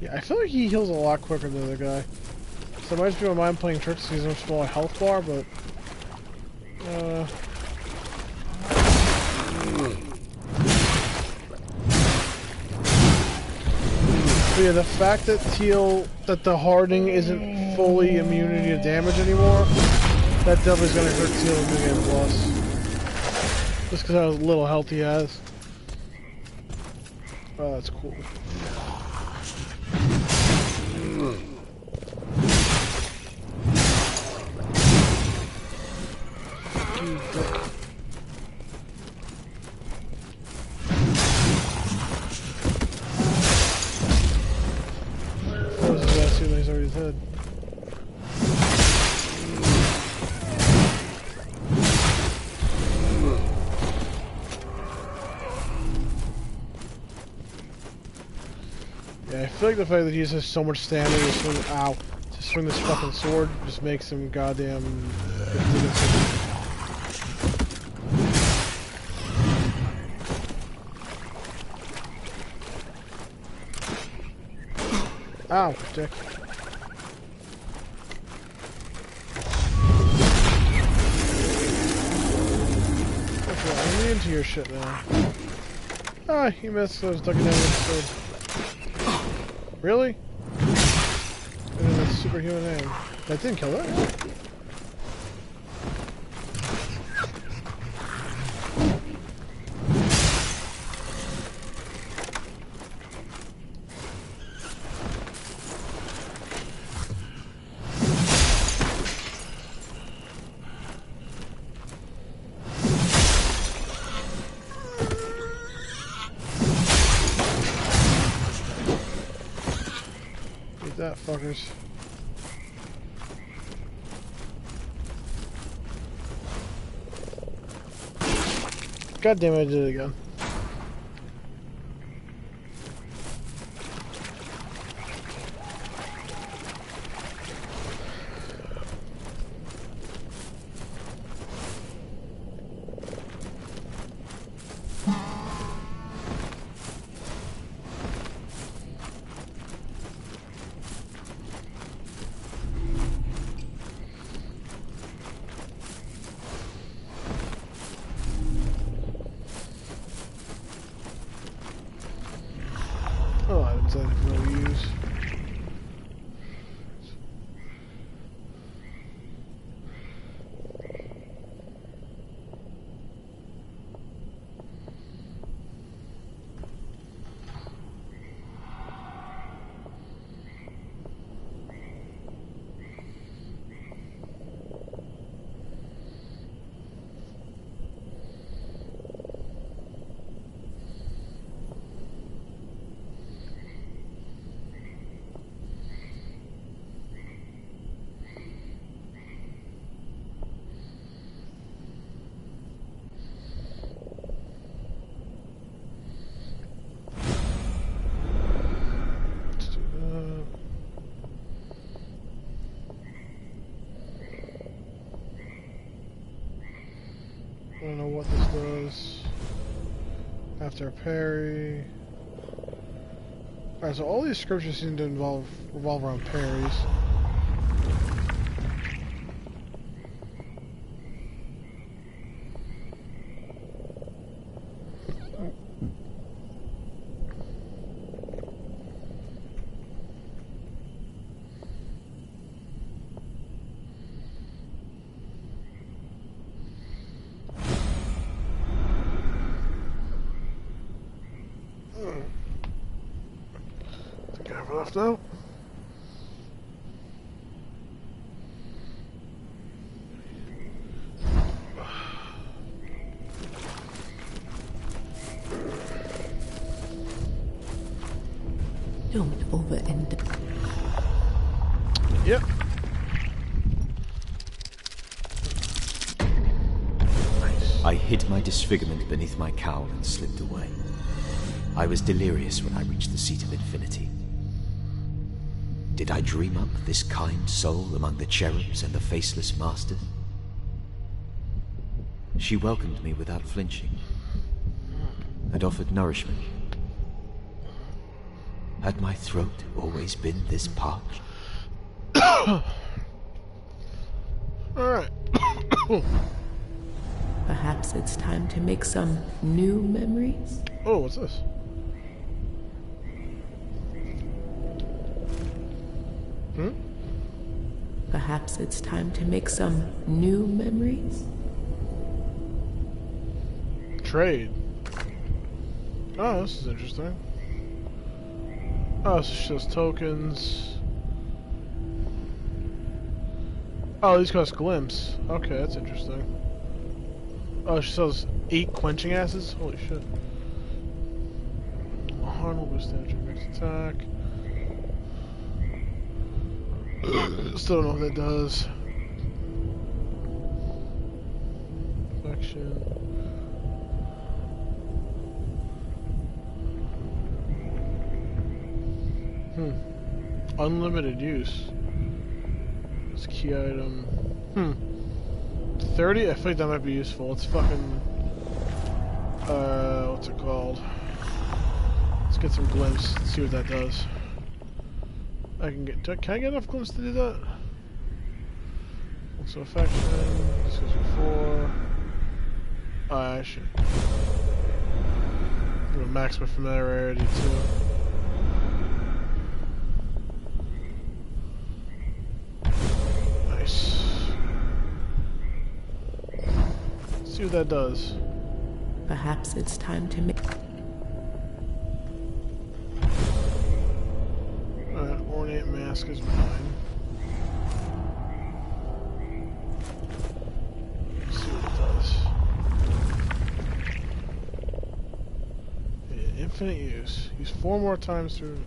[SPEAKER 1] Yeah, I feel like he heals a lot quicker than the other guy. So it might just be my mind playing tricks because he's a much smaller health bar, but... But yeah, the fact that the hardening isn't fully immunity to damage anymore, that definitely is going to hurt Teal in New Game Plus. Just because how little health he has. Oh, that's cool. That was his last two, and he's already dead. Yeah, I feel like the fact that he just has so much stamina to swing, to swing this fucking sword just makes him goddamn ridiculous. Ow, dick. Okay, I'm into your shit now. Ah, you missed, so I was ducking down with the sword. Really? And that's superhuman aim. That didn't kill it. That fuckers. God damn it, I did it again. Oh, items I didn't really use. I don't know what this does. After a parry. Alright, so all these scriptures seem to revolve around parries. Left out.
[SPEAKER 3] Don't over-end.
[SPEAKER 1] Yep. Nice.
[SPEAKER 4] I hid my disfigurement beneath my cowl and slipped away. I was delirious when I reached the seat of infinity. Did I dream up this kind soul among the cherubs and the faceless masters? She welcomed me without flinching, and offered nourishment. Had my throat always been this parched?
[SPEAKER 1] Alright.
[SPEAKER 3] Perhaps it's time to make some new memories?
[SPEAKER 1] Oh, what's this?
[SPEAKER 3] Perhaps it's time to make some new memories?
[SPEAKER 1] Trade. Oh, this is interesting. Oh, so she sells tokens. Oh, these cost glimpse. Okay, that's interesting. Oh, she sells 8 quenching asses? Holy shit. Harm will boost damage and next attack. Still don't know what that does. Infection. Unlimited use. It's a key item. 30? I feel like that might be useful. It's fucking... what's it called? Let's get some glimpse. See what that does. I can get... Can I get enough glimpse to do that? Also affection. This goes before. I should... I'm gonna max my familiarity too. See what that does.
[SPEAKER 3] Perhaps it's time to make...
[SPEAKER 1] Alright, ornate mask is mine. Let's see what it does. Yeah, infinite use. Use 4 more times through...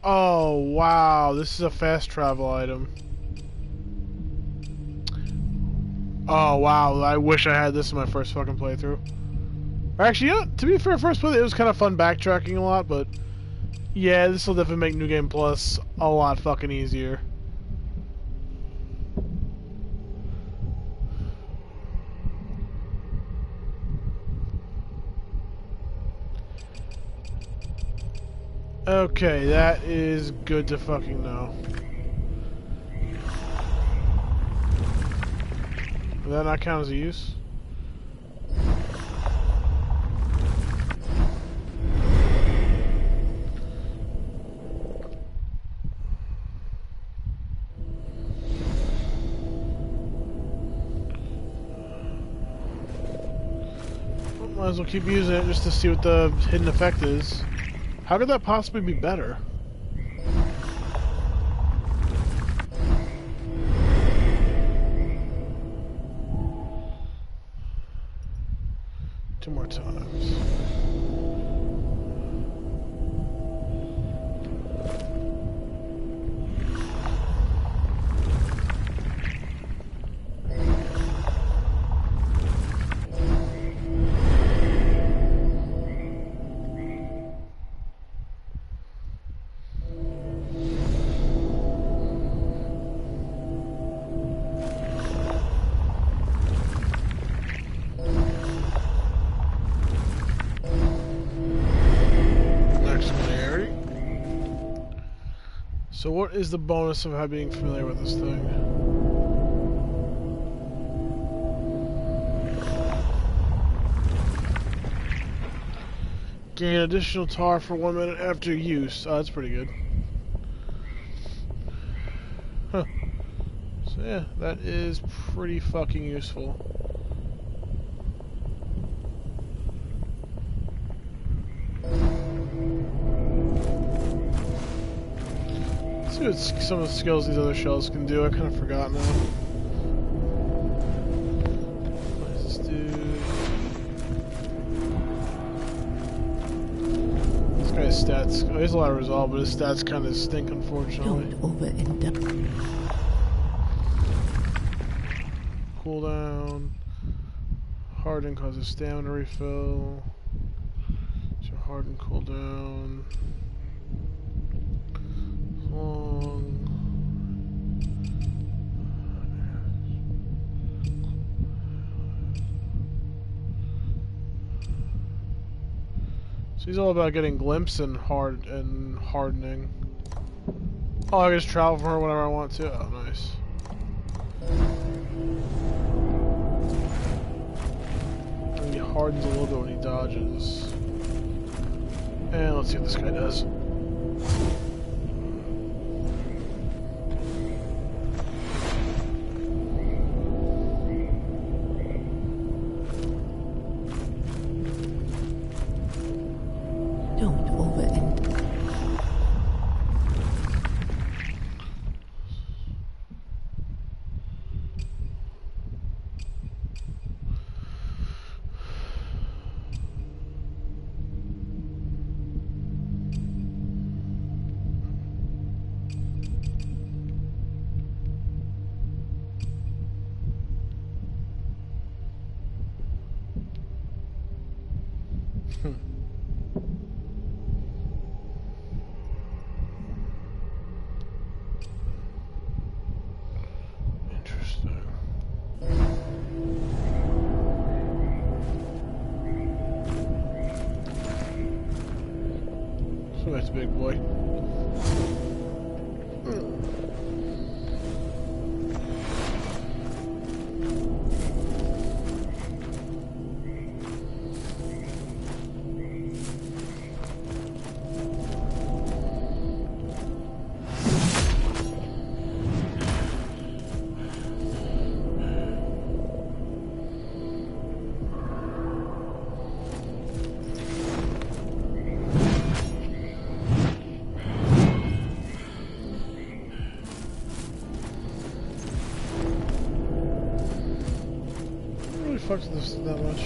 [SPEAKER 1] Oh, wow. This is a fast travel item. Oh, wow. I wish I had this in my first fucking playthrough. Actually, yeah, to be fair, first playthrough, it was kind of fun backtracking a lot, but... Yeah, this will definitely make New Game Plus a lot fucking easier. Okay, that is good to fucking know. Will that not count as a use? Well, might as well keep using it just to see what the hidden effect is. How could that possibly be better? Two more times. So what is the bonus of being familiar with this thing? Gain additional tar for 1 minute after use. Oh, that's pretty good. Huh. So yeah, that is pretty fucking useful. Let's see what some of the skills these other shells can do. I kind of forgot now. What does this do? This guy's stats. Oh, he has a lot of resolve, but his stats kind of stink, unfortunately.
[SPEAKER 3] Don't over-indulge.
[SPEAKER 1] Cooldown. Harden causes stamina refill. So harden cooldown. Long. So he's all about getting glimpse and hardening. Oh, I can just travel from her whenever I want to. Oh, nice. And he hardens a little bit when he dodges. And let's see what this guy does. Interesting. So that's a big boy. Fucks this that much.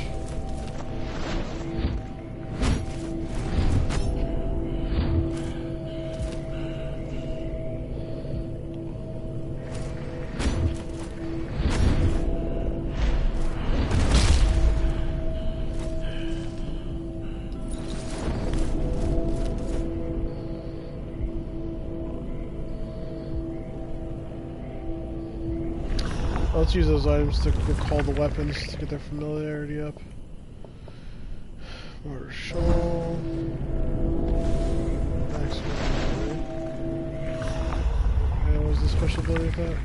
[SPEAKER 1] Let's use those items to recall the weapons to get their familiarity up. Mortar shawl. Axe weapon. And what was the special ability with that?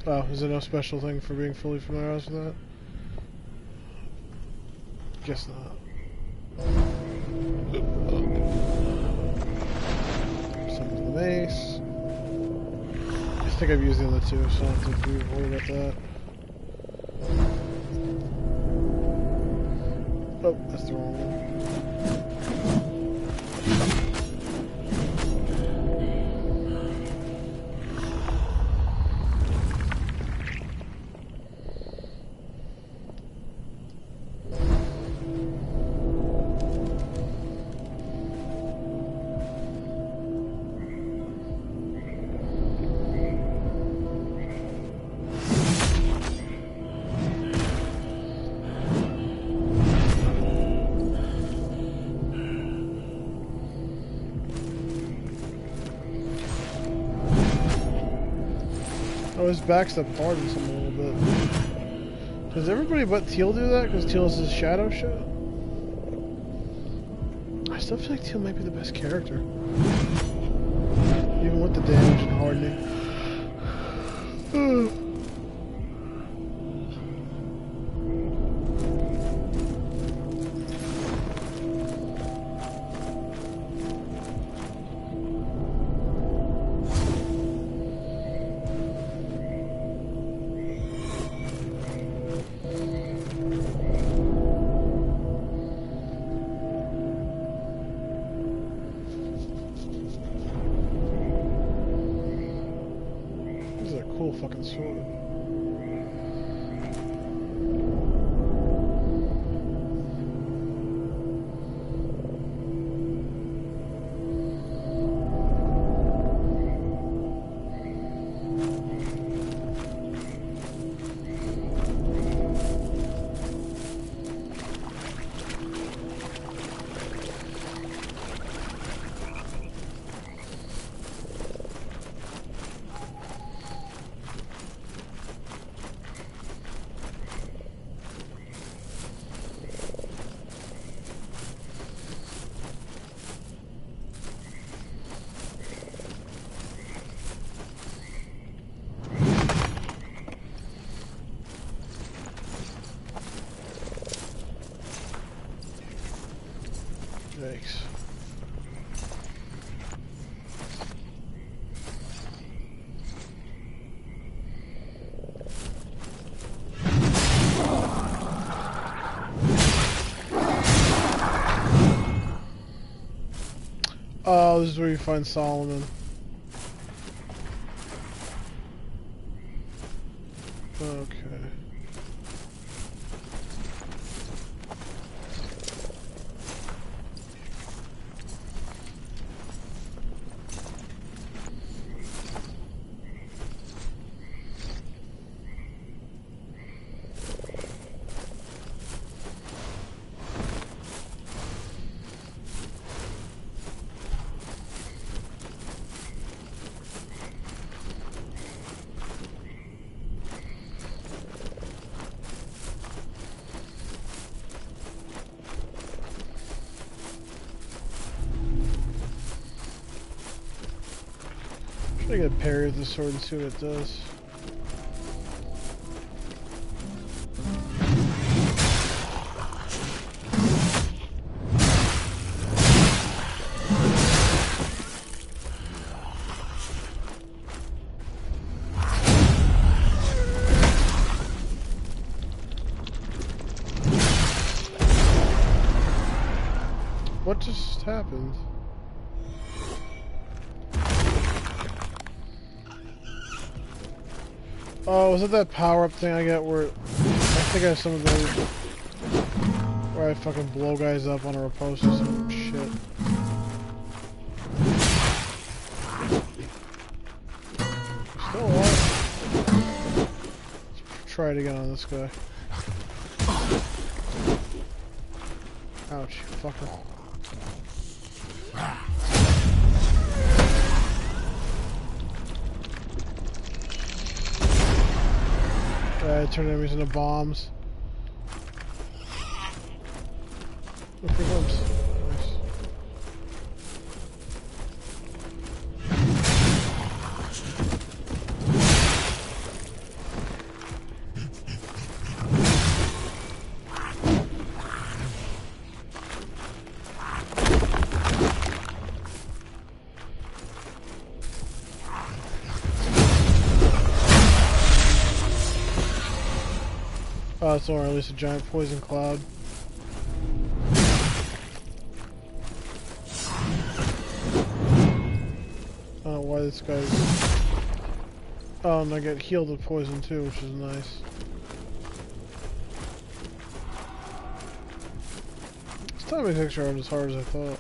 [SPEAKER 1] Oh, is there no special thing for being fully familiarized with that? Guess not. Summon the mace. I think I've used the other two, so I don't have to worry about that. Oh, that's the wrong one. Oh, his backstep hardens him a little bit. Does everybody but Teal do that? Because Teal is his shadow shot? I still feel like Teal might be the best character. Even with the damage and hardening. Cool fucking sword. Thanks. Oh, this is where you find Solomon. Okay. I'm gonna parry with the sword and see what it does. What just happened? Oh, was it that power-up thing I got where... I think I have some of those... where I fucking blow guys up on a riposte or some shit. Still alive. Let's try it again on this guy. Ouch, you fucker. Turn enemies into bombs. Look for glimpse. Nice. That's or at least a giant poison cloud. I don't know why this guy's... Oh, and I get healed with poison too, which is nice. This time makes extra aren't as hard as I thought.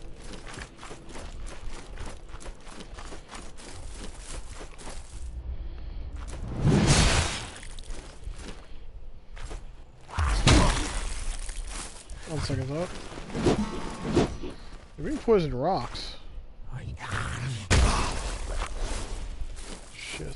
[SPEAKER 1] One second thought. They're being poisoned rocks. Shit.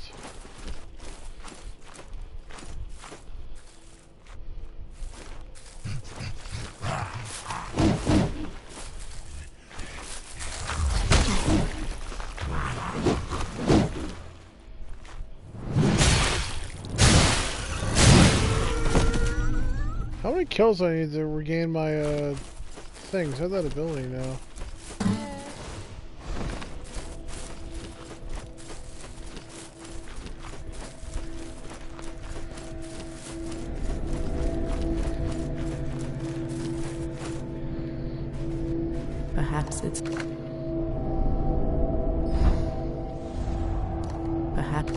[SPEAKER 1] How many kills do I need to regain my things? I have that ability now.
[SPEAKER 3] Perhaps it's... Perhaps...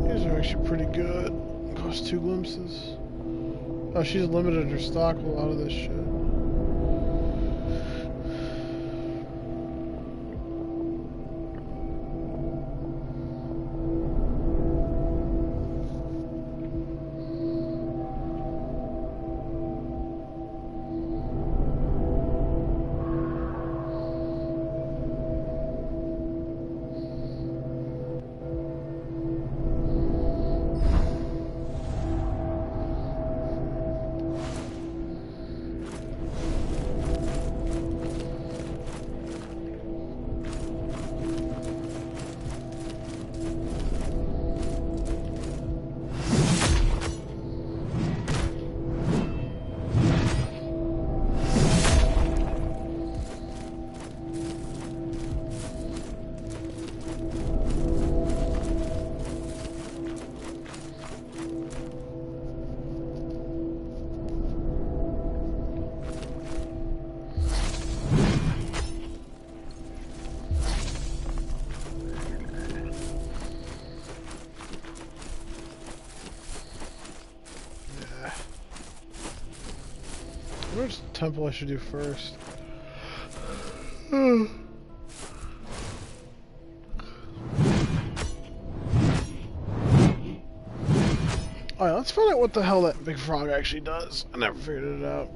[SPEAKER 1] These are actually pretty good. Cost 2 glimpses. Oh, she's limited her stock with a lot of this shit. Which temple I should do first? Oh yeah, let's find out what the hell that big frog actually does. I never figured it out.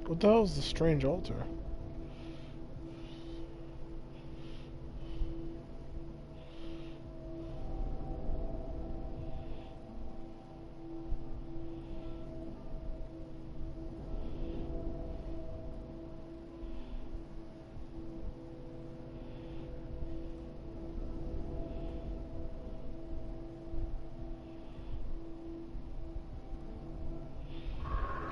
[SPEAKER 1] What the hell is the strange altar?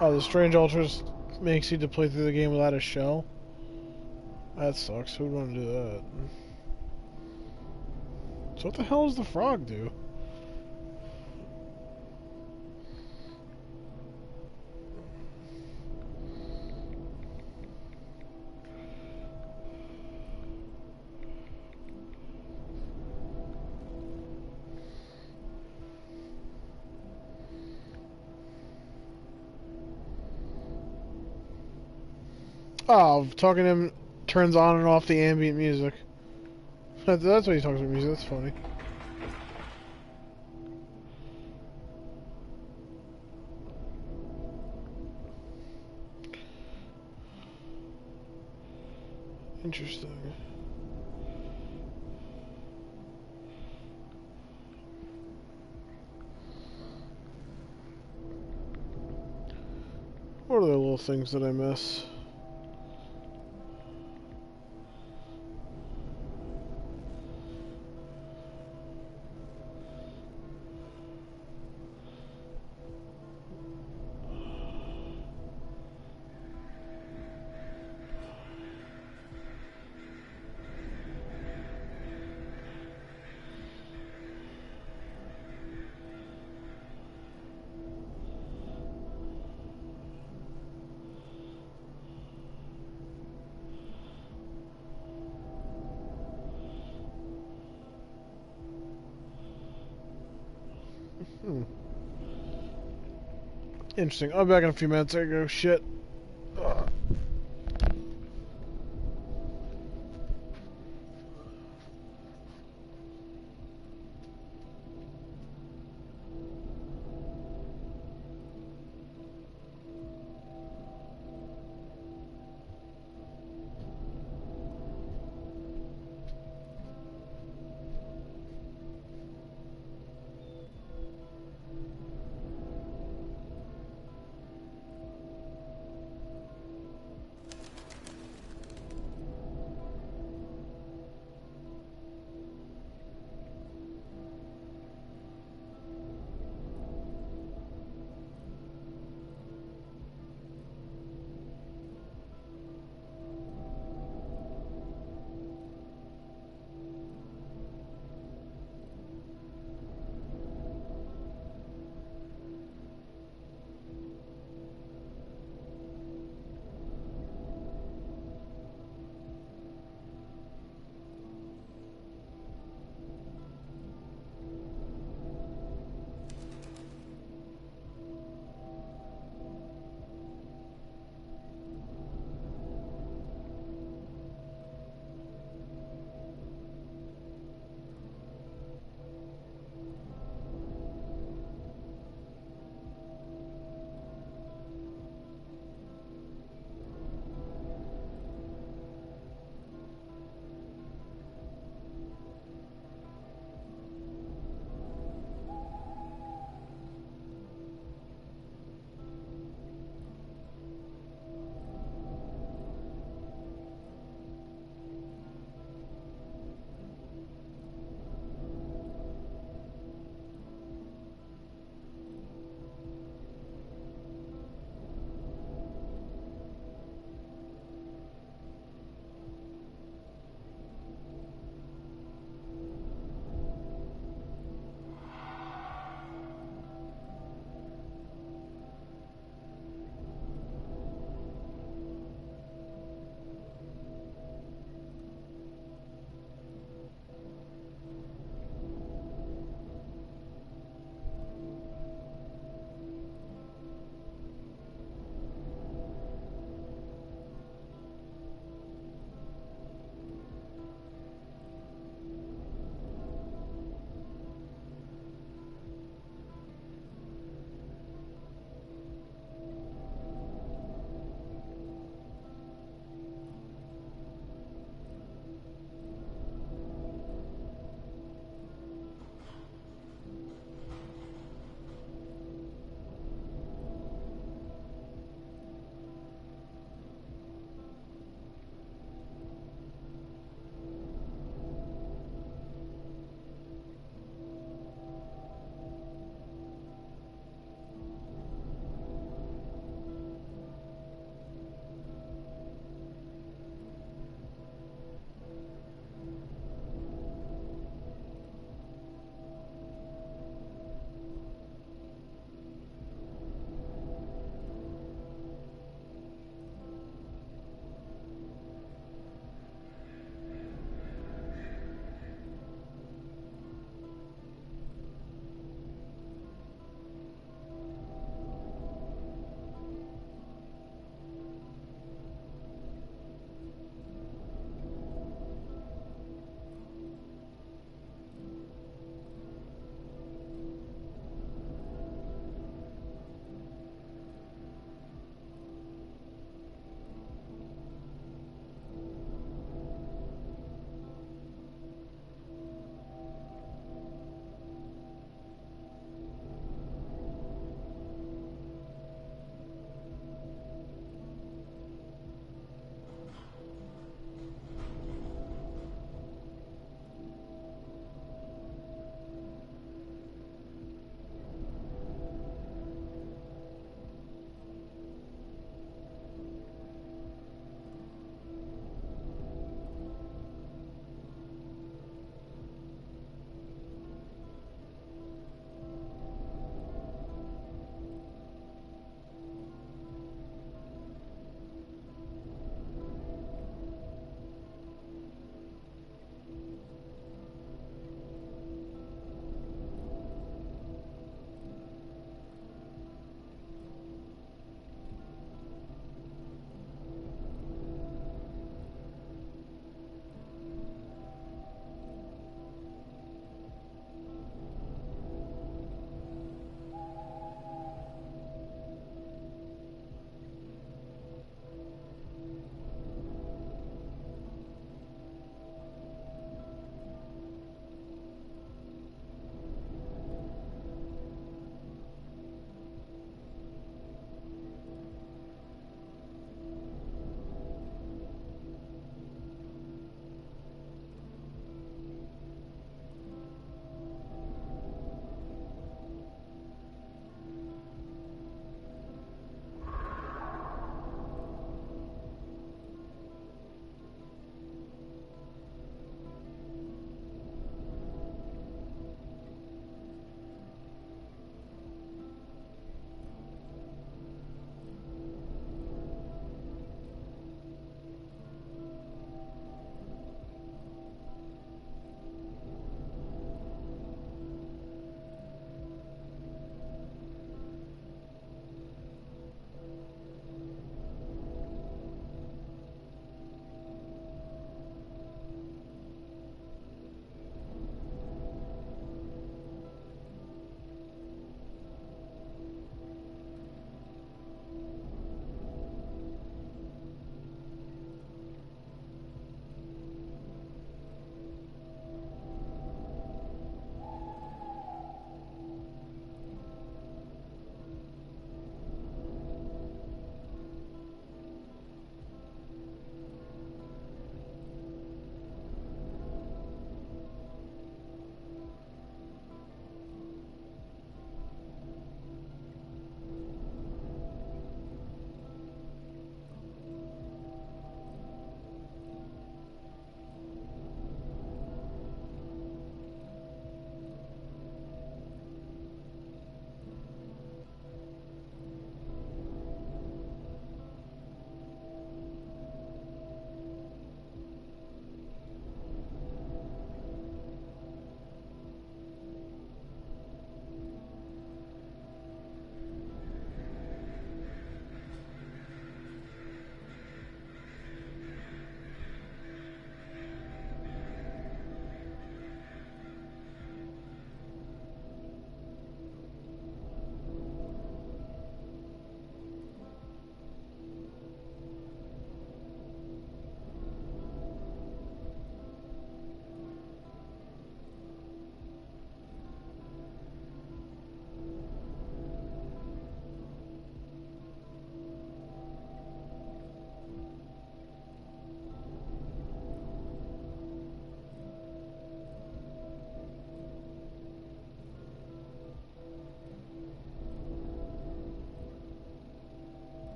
[SPEAKER 1] Oh, the strange altars makes you to play through the game without a shell? That sucks. Who would want to do that? So what the hell does the frog do? Oh, talking to him turns on and off the ambient music. That's why he talks about music. That's funny. Interesting. What are the little things that I miss? Interesting. I'll be back in a few minutes. I go. Shit.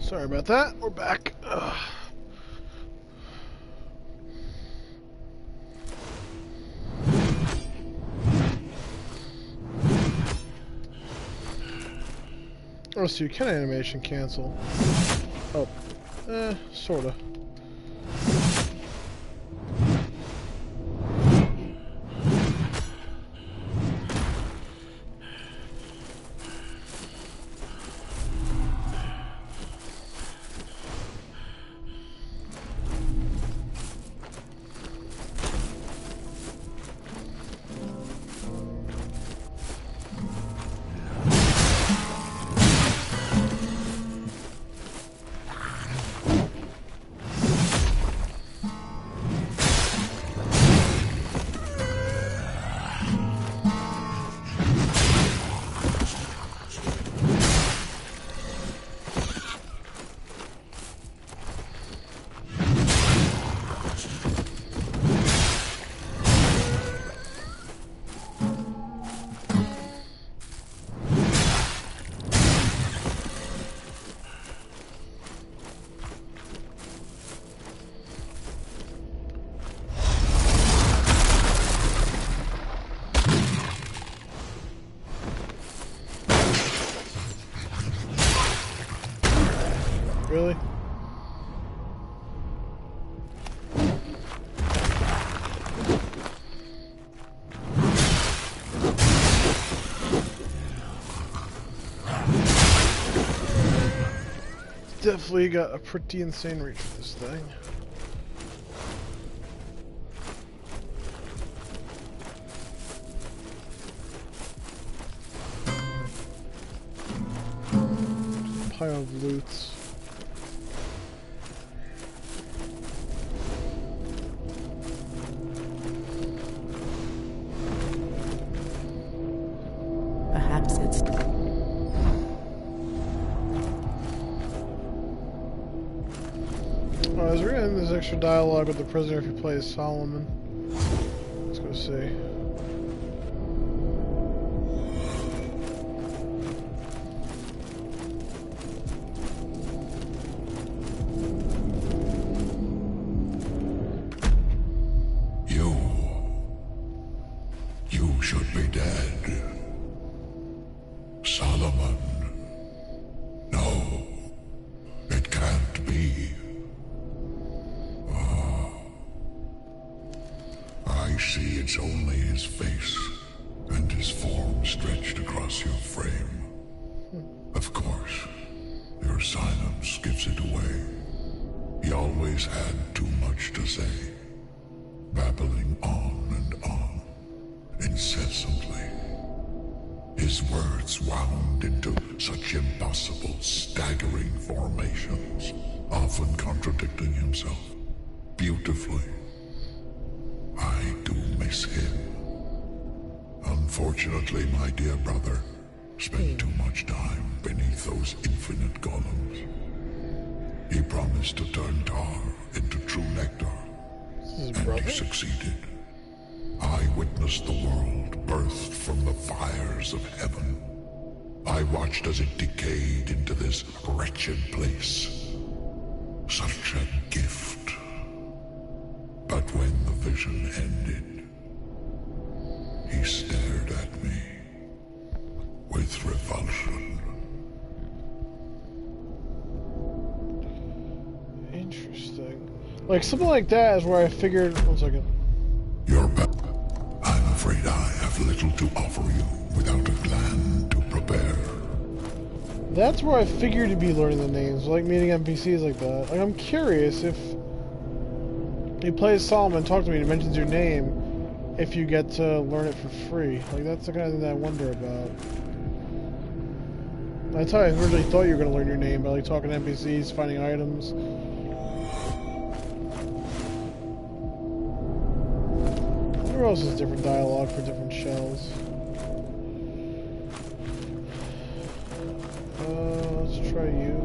[SPEAKER 1] Sorry about that. We're back. Ugh. Oh, so you can animation cancel. Oh. Sorta. Really? Definitely got a pretty insane reach for this thing. Pile of loots.
[SPEAKER 3] Perhaps it's...
[SPEAKER 1] Oh, there's extra dialogue with the prisoner if you play as Solomon. Let's go see.
[SPEAKER 2] You should be dead. Solomon. No, it can't be. I see it's only his face and his form stretched across your frame. Of course, your silence gives it away. He always had too much to say, babbling on and on, incessantly. His words wound into such impossible, staggering formations, often contradicting himself, beautifully. I do miss him. Unfortunately, my dear brother spent too much time beneath those infinite golems. He promised to turn tar into true nectar, and he succeeded. I witnessed the world birthed from the fires of heaven. I watched as it decayed into this wretched place. Such a gift. But when the vision ended, he stared at me with revulsion.
[SPEAKER 1] Interesting. Like, something like that is where I figured... One second.
[SPEAKER 2] You're back. I'm afraid I have little to offer you without a clan to prepare.
[SPEAKER 1] That's where I figured you'd be learning the names, like meeting NPCs like that. Like, I'm curious if you play as Solomon, talk to me, and he mentions your name, if you get to learn it for free. Like, that's the kind of thing that I wonder about. I tell you, I originally thought you were going to learn your name by, like, talking to NPCs, finding items. There else is different dialogue for different shells. Let's try you.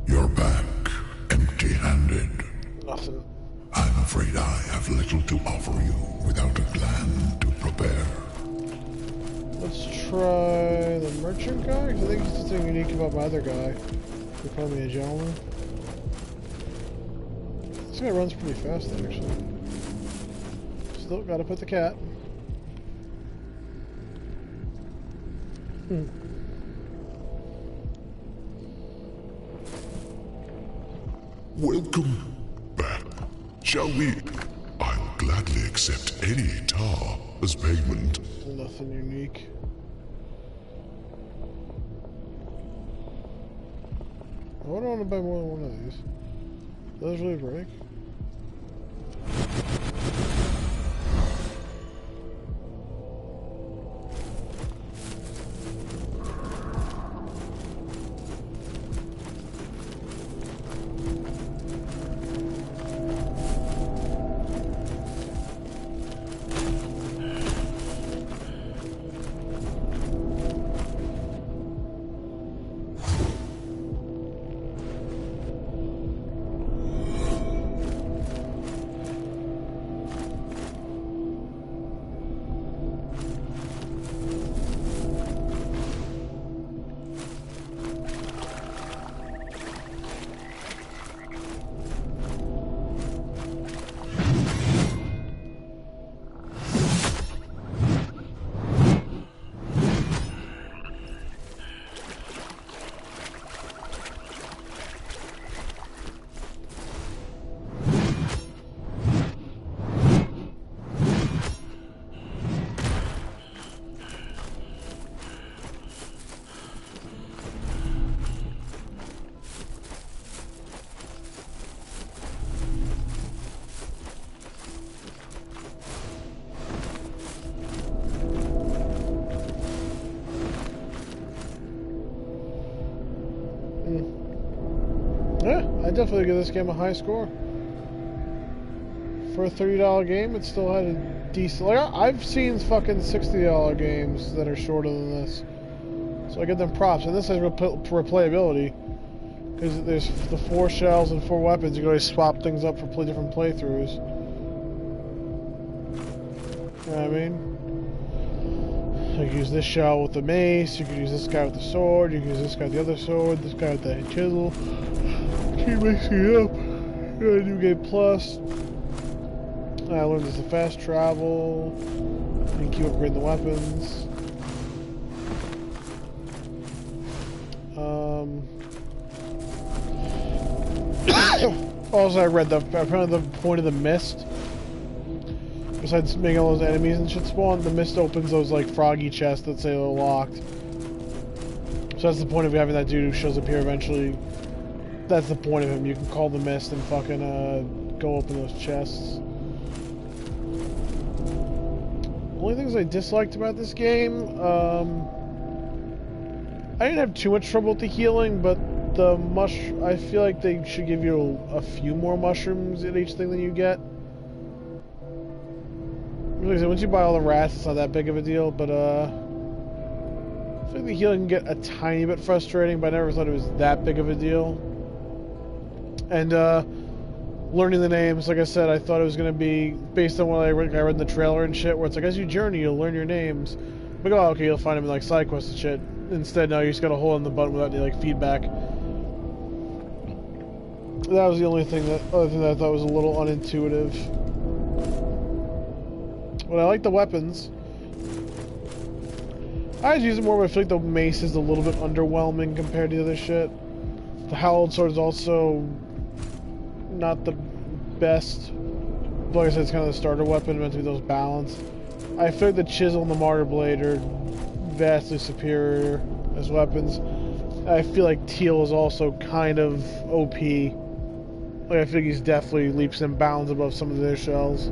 [SPEAKER 2] You're back.
[SPEAKER 1] try the merchant guy, because I think he's something unique about my other guy. They call me a gentleman. This guy runs pretty fast, actually. Still gotta put the cat.
[SPEAKER 2] Welcome back. Shall we? I'll gladly accept any tar as payment.
[SPEAKER 1] Nothing unique. I wouldn't want to buy more than one of these. Those really break. Yeah, I definitely give this game a high score. For a $30 game, it still had a decent... Like, I've seen fucking $60 games that are shorter than this. So I give them props. And this has replayability. Because there's the 4 shells and 4 weapons. You can always swap things up for different playthroughs. You know what I mean? You can use this shell with the mace, you can use this guy with the sword, you can use this guy with the other sword, this guy with the chisel. Keep mixing it up. New game plus. I learned this to fast travel. You can keep upgrading the weapons. Also, I read apparently the point of the mist, besides making all those enemies and shit spawn, the mist opens those like froggy chests that say they're locked. So that's the point of having that dude who shows up here eventually. That's the point of him. You can call the mist and fucking go open those chests. Only things I disliked about this game, I didn't have too much trouble with the healing, but the I feel like they should give you a few more mushrooms in each thing that you get. Like I said, once you buy all the rats, it's not that big of a deal, but I feel like the healing can get a tiny bit frustrating, but I never thought it was that big of a deal. And learning the names, like I said, I thought it was going to be based on what I read in the trailer and shit, where it's like, as you journey, you'll learn your names. Like, oh, okay, you'll find them in like side quests and shit. Instead, no, you just got to hold on the button without any like feedback. That was the only thing other thing that I thought was a little unintuitive. But I like the weapons. I always use it more, but I feel like the mace is a little bit underwhelming compared to the other shit. The hallowed sword is also not the best. But like I said, it's kind of the starter weapon, meant to be those balanced. I feel like the chisel and the martyr blade are vastly superior as weapons. I feel like Teal is also kind of OP. Like, I think he's definitely leaps and bounds above some of their shells.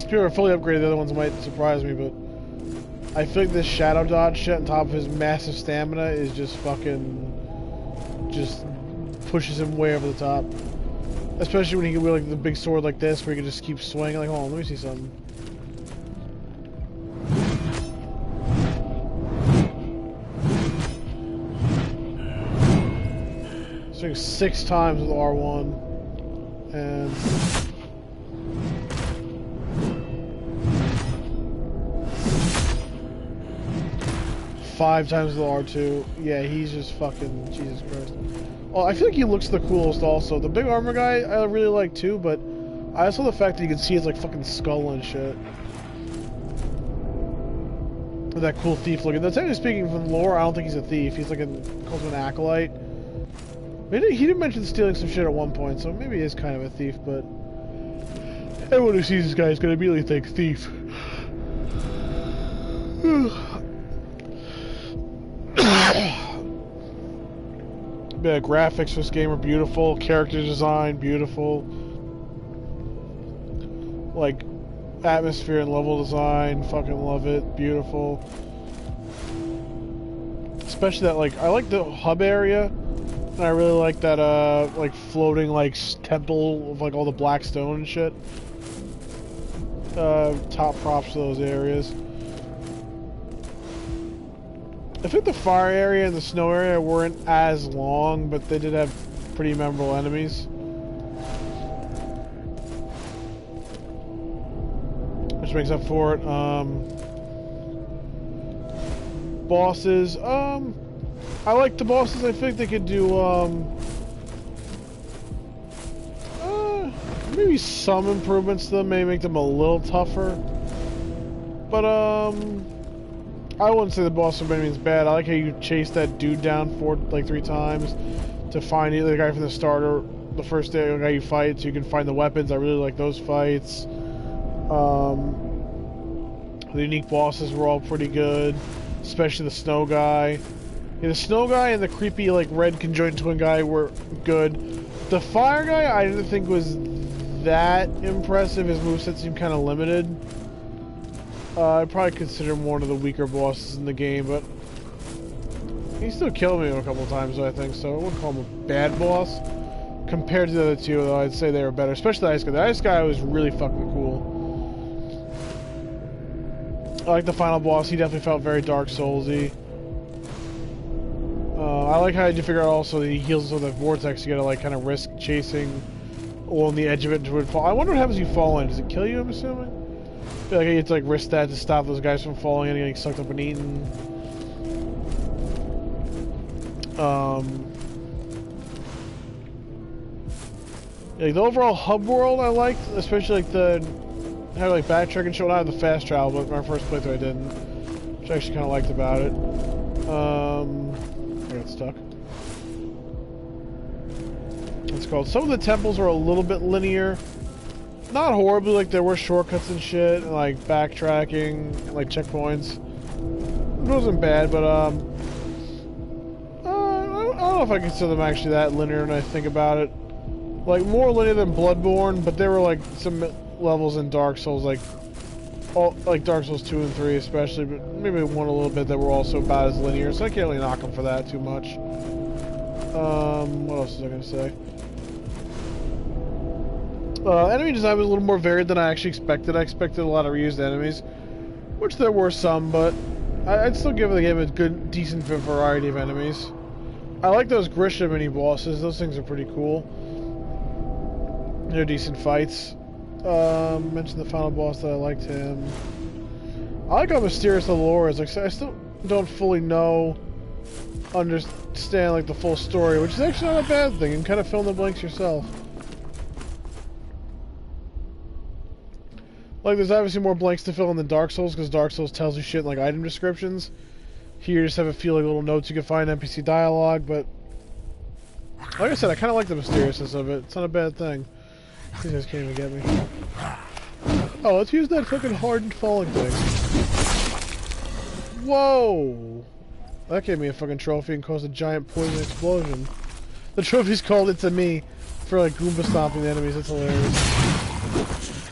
[SPEAKER 1] If you were fully upgraded, the other ones might surprise me, but I feel like this shadow dodge shit on top of his massive stamina is just fucking... just pushes him way over the top. Especially when he can wield like the big sword like this, where he can just keep swinging. Like, hold on, let me see something. Swing 6 times with R1, and 5 times the R2. Yeah, he's just fucking Jesus Christ. Oh, I feel like he looks the coolest also. The big armor guy I really like too, but I also the fact that you can see his like fucking skull and shit. With that cool thief looking. That's actually speaking from lore, I don't think he's a thief. He's like calls him an acolyte. Maybe he did mention stealing some shit at one point, so maybe he is kind of a thief, but everyone who sees this guy is gonna immediately think thief. Yeah, graphics for this game are beautiful, character design beautiful, like atmosphere and level design, fucking love it, beautiful. Especially that, like, I like the hub area, and I really like that like floating like temple of like all the black stone and shit. Top props to those areas. I think the fire area and the snow area weren't as long, but they did have pretty memorable enemies. Which makes up for it. Bosses. I like the bosses. I think they could do, maybe some improvements to them, maybe make them a little tougher. But, I wouldn't say the boss of any means bad. I like how you chase that dude down 3 times to find either the guy from the starter, the first guy you fight, so you can find the weapons. I really like those fights. The unique bosses were all pretty good, especially the snow guy. Yeah, the snow guy and the creepy like red conjoined twin guy were good. The fire guy I didn't think was that impressive. His moveset seemed kind of limited. I'd probably consider him one of the weaker bosses in the game, but he still killed me a couple times, I think, so I wouldn't call him a bad boss. Compared to the other two, though, I'd say they were better, especially the ice guy. The ice guy was really fucking cool. I like the final boss, he definitely felt very Dark Souls-y. I like how you figure out also that he heals with a vortex, you gotta like kind of risk chasing along the edge of it to fall. I wonder what happens if you fall in. Does it kill you, I'm assuming? I feel like you have to like risk that to stop those guys from falling and getting sucked up and eaten. Like the overall hub world I liked, especially like the how like backtrack and shit. I had the fast travel, but my first playthrough I didn't, which I actually kind of liked about it. I got stuck. It's called. Some of the temples are a little bit linear. Not horribly, like there were shortcuts and shit, and like backtracking, and like checkpoints. It wasn't bad, but I don't know if I consider them actually that linear when I think about it. Like more linear than Bloodborne, but there were like some levels in Dark Souls, like Dark Souls 2 and 3 especially, but maybe 1 a little bit that were also about as linear, so I can't really knock them for that too much. What else was I gonna say? Enemy design was a little more varied than I actually expected. I expected a lot of reused enemies, which there were some, but I'd still give the game a good, decent variety of enemies. I like those Grisha mini-bosses. Those things are pretty cool. They're decent fights. Mentioned the final boss that I liked him. I like how mysterious the lore is. Like, I still don't fully understand like the full story, which is actually not a bad thing. You can kind of fill in the blanks yourself. Like, there's obviously more blanks to fill in than Dark Souls, because Dark Souls tells you shit in, like, item descriptions. Here, you just have a few, like, little notes you can find, NPC dialogue, but... Like I said, I kind of like the mysteriousness of it. It's not a bad thing. These guys can't even get me. Oh, let's use that fucking hardened falling thing. Whoa! That gave me a fucking trophy and caused a giant poison explosion. The trophy's called It's a Me for, like, Goomba stomping the enemies. That's hilarious.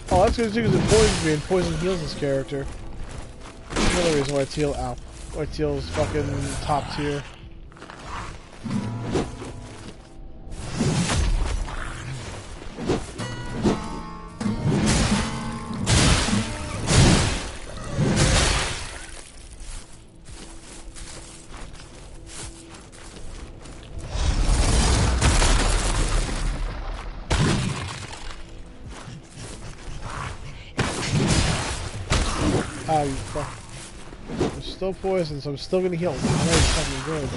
[SPEAKER 1] Oh, that's good too, because it poisons me, and poison heals this character. Another reason why Teal is fucking top tier. Ah, you fuck. I'm still poisoned, so I'm still gonna heal. Wow, that's fucking good.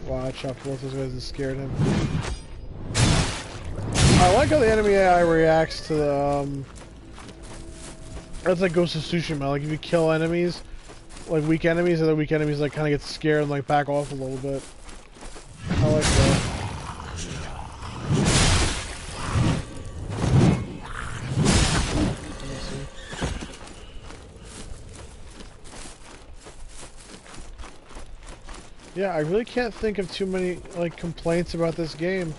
[SPEAKER 1] Wow, I chopped both those guys and scared him. I like how the enemy AI reacts to the, that's like Ghost of Tsushima. Like, if you kill enemies, like weak enemies, other weak enemies like kind of get scared and like back off a little bit. I like that. Yeah, I really can't think of too many like complaints about this game.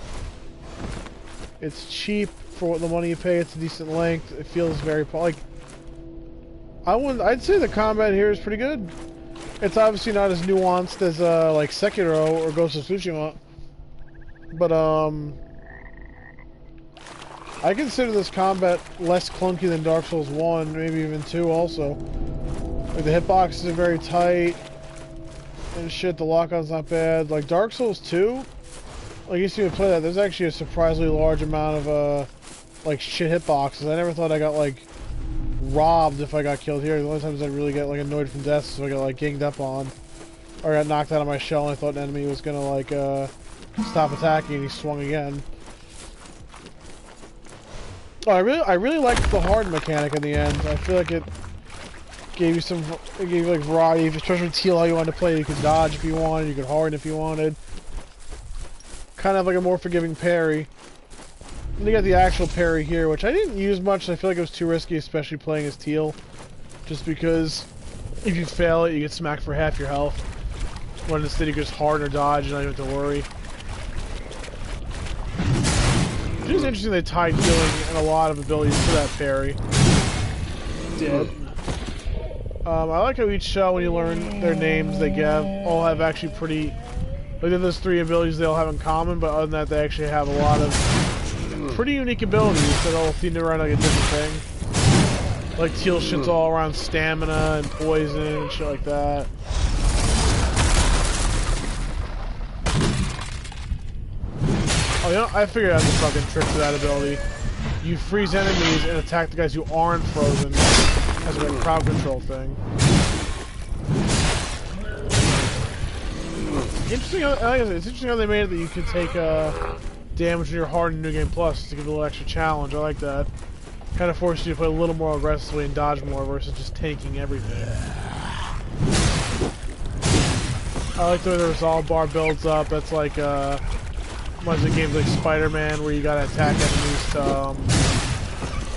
[SPEAKER 1] It's cheap for the money you pay. It's a decent length. It feels very like. I'd say the combat here is pretty good. It's obviously not as nuanced as like Sekiro or Ghost of Tsushima, but I consider this combat less clunky than Dark Souls 1, maybe even 2 also. Like the hitboxes are very tight and shit. The lock-on's not bad. Like Dark Souls 2, like you see me play that. There's actually a surprisingly large amount of like shit hitboxes. I never thought I got like robbed if I got killed here. The only times I really get like annoyed from death is if I got like ganged up on or got knocked out of my shell and I thought an enemy was gonna like stop attacking and he swung again. Oh, I really liked the hard mechanic in the end. I feel like it gave you like variety, especially with teal how you wanted to play. You could dodge if you wanted, you could harden if you wanted. Kind of like a more forgiving parry. And you got the actual parry here, which I didn't use much. I feel like it was too risky, especially playing as teal. Just because if you fail it, you get smacked for half your health. When instead you just harden or dodge and not even have to worry. It is interesting they tied healing and a lot of abilities to that parry. Dead. I like how each shell, when you learn their names, they all have actually pretty... Like, those 3 abilities they all have in common, but other than that, they actually have a lot of pretty unique abilities that all seem to run like a different thing. Like teal shit's all around stamina and poison and shit like that. Oh, you know, I figured out the fucking trick to that ability. You freeze enemies and attack the guys who aren't frozen as a like, crowd control thing. Interesting. Like I said, it's interesting how they made it that you could take damage when you're hard in New Game Plus to give it a little extra challenge. I like that. Kind of forces you to play a little more aggressively and dodge more versus just tanking everything. I like the way the resolve bar builds up. That's like much of games like Spider-Man where you gotta attack enemies to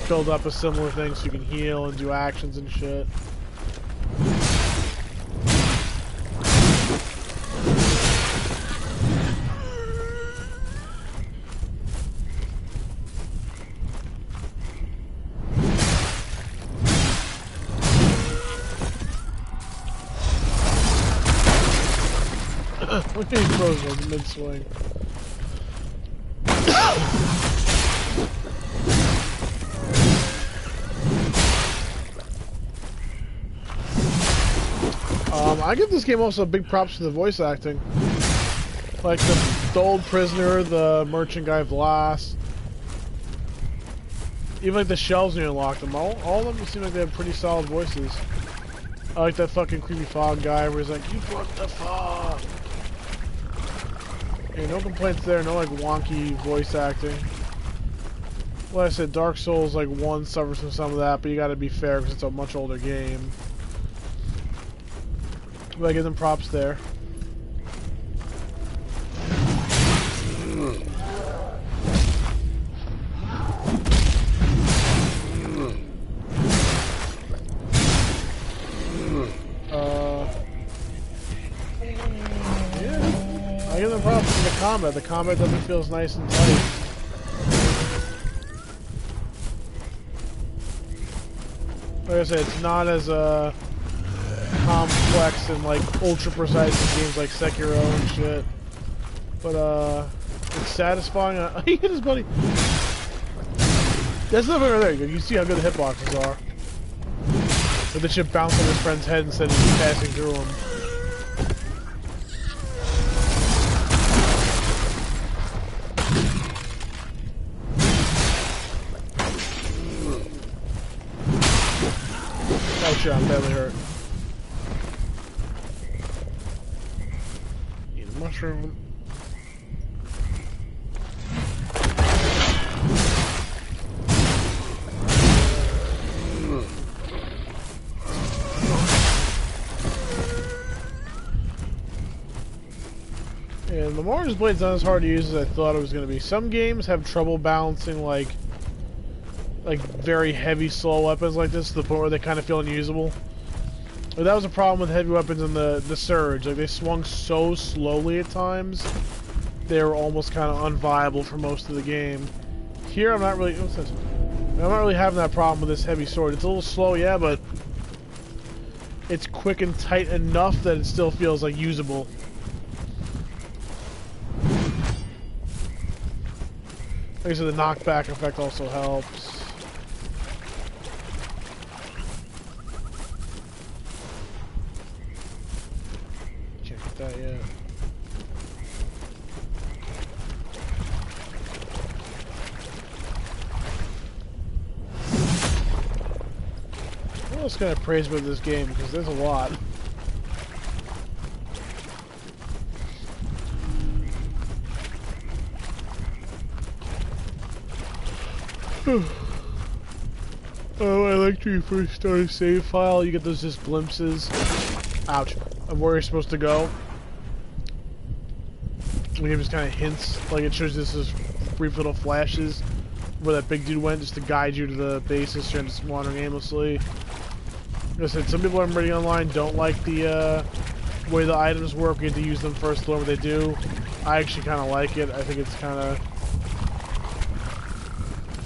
[SPEAKER 1] build up a similar thing so you can heal and do actions and shit. Look at he throws like mid-swing. I give this game also big props for the voice acting. Like the old prisoner, the merchant guy Vlas. Even like the shells when you unlock them. All of them seem like they have pretty solid voices. I like that fucking creepy fog guy where he's like, "You broke the fog." Okay, no complaints there, no like wonky voice acting. Like I said, Dark Souls like 1 suffers from some of that, but you gotta be fair because it's a much older game. But I give them props there. I give them props for the combat. The combat definitely feels nice and tight. Like I said, it's not as complex and like ultra precise in games like Sekiro and shit. But it's satisfying. He hit his buddy. That's nothing right there. You see how good the hitboxes are. But the shit bounced on his friend's head instead of just passing through him. shit, I'm badly hurt. Eat a mushroom. And the Mars Blade's not as hard to use as I thought it was going to be. Some games have trouble balancing like very heavy, slow weapons like this to the point where they kind of feel unusable. But that was a problem with heavy weapons in the Surge. Like, they swung so slowly at times, they were almost kind of unviable for most of the game. Here, I'm not really... What's this? I'm not really having that problem with this heavy sword. It's a little slow, yeah, but it's quick and tight enough that it still feels like usable. Like I said, the knockback effect also helps. Can't get that yet. What else can I praise about this game? Because there's a lot. Oh, I liked when you first start a save file, you get those just glimpses, ouch, of where you're supposed to go. The game just kind of hints, like it shows this as brief little flashes where that big dude went just to guide you to the bases so you're just wandering aimlessly. Like I said, some people I'm reading online don't like the way the items work. You have to use them first to learn what they do. I actually kind of like it. I think it's kind of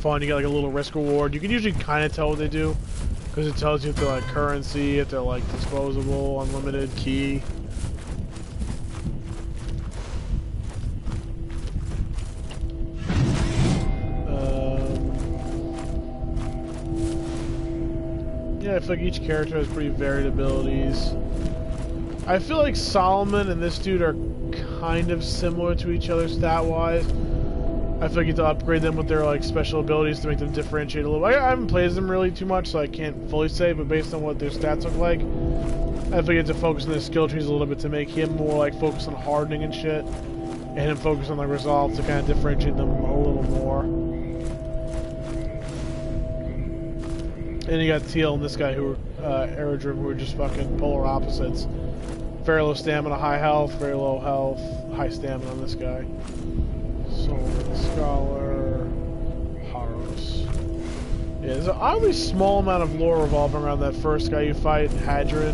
[SPEAKER 1] fun. You get like a little risk reward. You can usually kind of tell what they do because it tells you if they're like currency, if they're like disposable, unlimited, key. Yeah, I feel like each character has pretty varied abilities. I feel like Solomon and this dude are kind of similar to each other stat-wise. I feel like you have to upgrade them with their like special abilities to make them differentiate a little. I haven't played them really too much, so I can't fully say, but based on what their stats look like, I feel like you have to focus on their skill trees a little bit to make him more like focus on hardening and shit, and him focus on like resolve to kind of differentiate them a little more. And you got Teal and this guy who are Aerodrim, who are just fucking polar opposites. Very low stamina, high health, very low health, high stamina on this guy. Solomon, Scholar, Haros. Yeah, there's an oddly small amount of lore revolving around that first guy you fight, Hadron.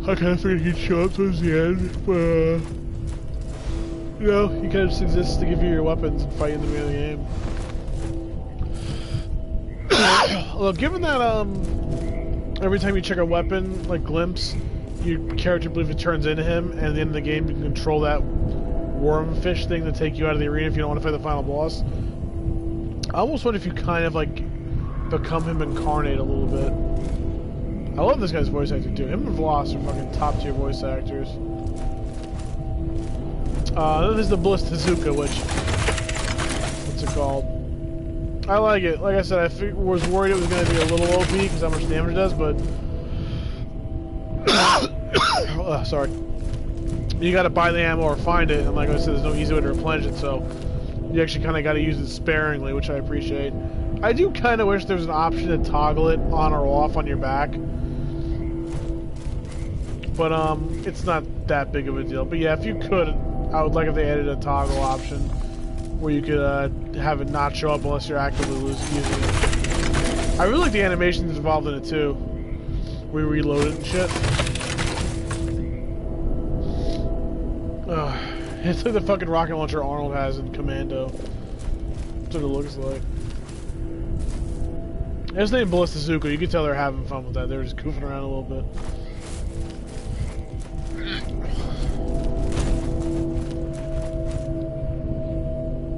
[SPEAKER 1] I kind of figured he'd show up towards the end, but you know, he kind of just exists to give you your weapons and fight in the beginning of the game. Well, given that every time you check a weapon, like glimpse, your character believes it turns into him, and at the end of the game you can control that wormfish thing to take you out of the arena if you don't want to fight the final boss. I almost wonder if you kind of like become him incarnate a little bit. I love this guy's voice acting too. Him and Voss are fucking top tier voice actors. Then there's the Ballistazuka, which, what's it called? I like it. Like I said, I was worried it was going to be a little OP because how much damage it does, but sorry. You got to buy the ammo or find it, and like I said, there's no easy way to replenish it, so you actually kind of got to use it sparingly, which I appreciate. I do kind of wish there was an option to toggle it on or off on your back, but it's not that big of a deal. But yeah, if you could, I would like if they added a toggle option where you could have it not show up unless you're actively using it. I really like the animations involved in it too. We reload it and shit. It's like the fucking rocket launcher Arnold has in Commando. That's what it looks like. His name Ballistazuka. You can tell they're having fun with that. They were just goofing around a little bit.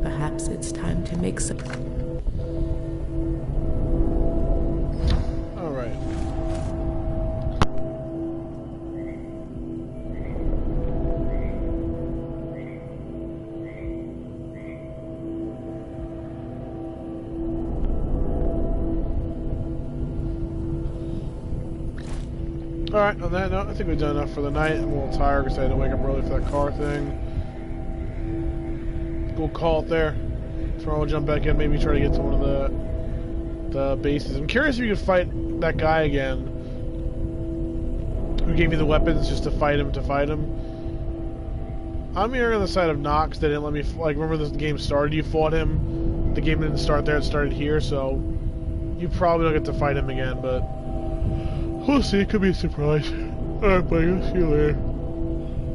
[SPEAKER 3] Perhaps it's time to make some...
[SPEAKER 1] Alright. Alright, on that note, I think we've done enough for the night. I'm a little tired because I had to wake up early for that car thing. We'll call it there. Tomorrow we'll jump back in, maybe try to get to one of the bases. I'm curious if you could fight that guy again. Who gave me the weapons just to fight him, I'm here on the side of Nox. They didn't let me, like, remember the game started, you fought him. The game didn't start there, it started here, so you probably don't get to fight him again, but we'll see, it could be a surprise. Alright, buddy, I'll see you later.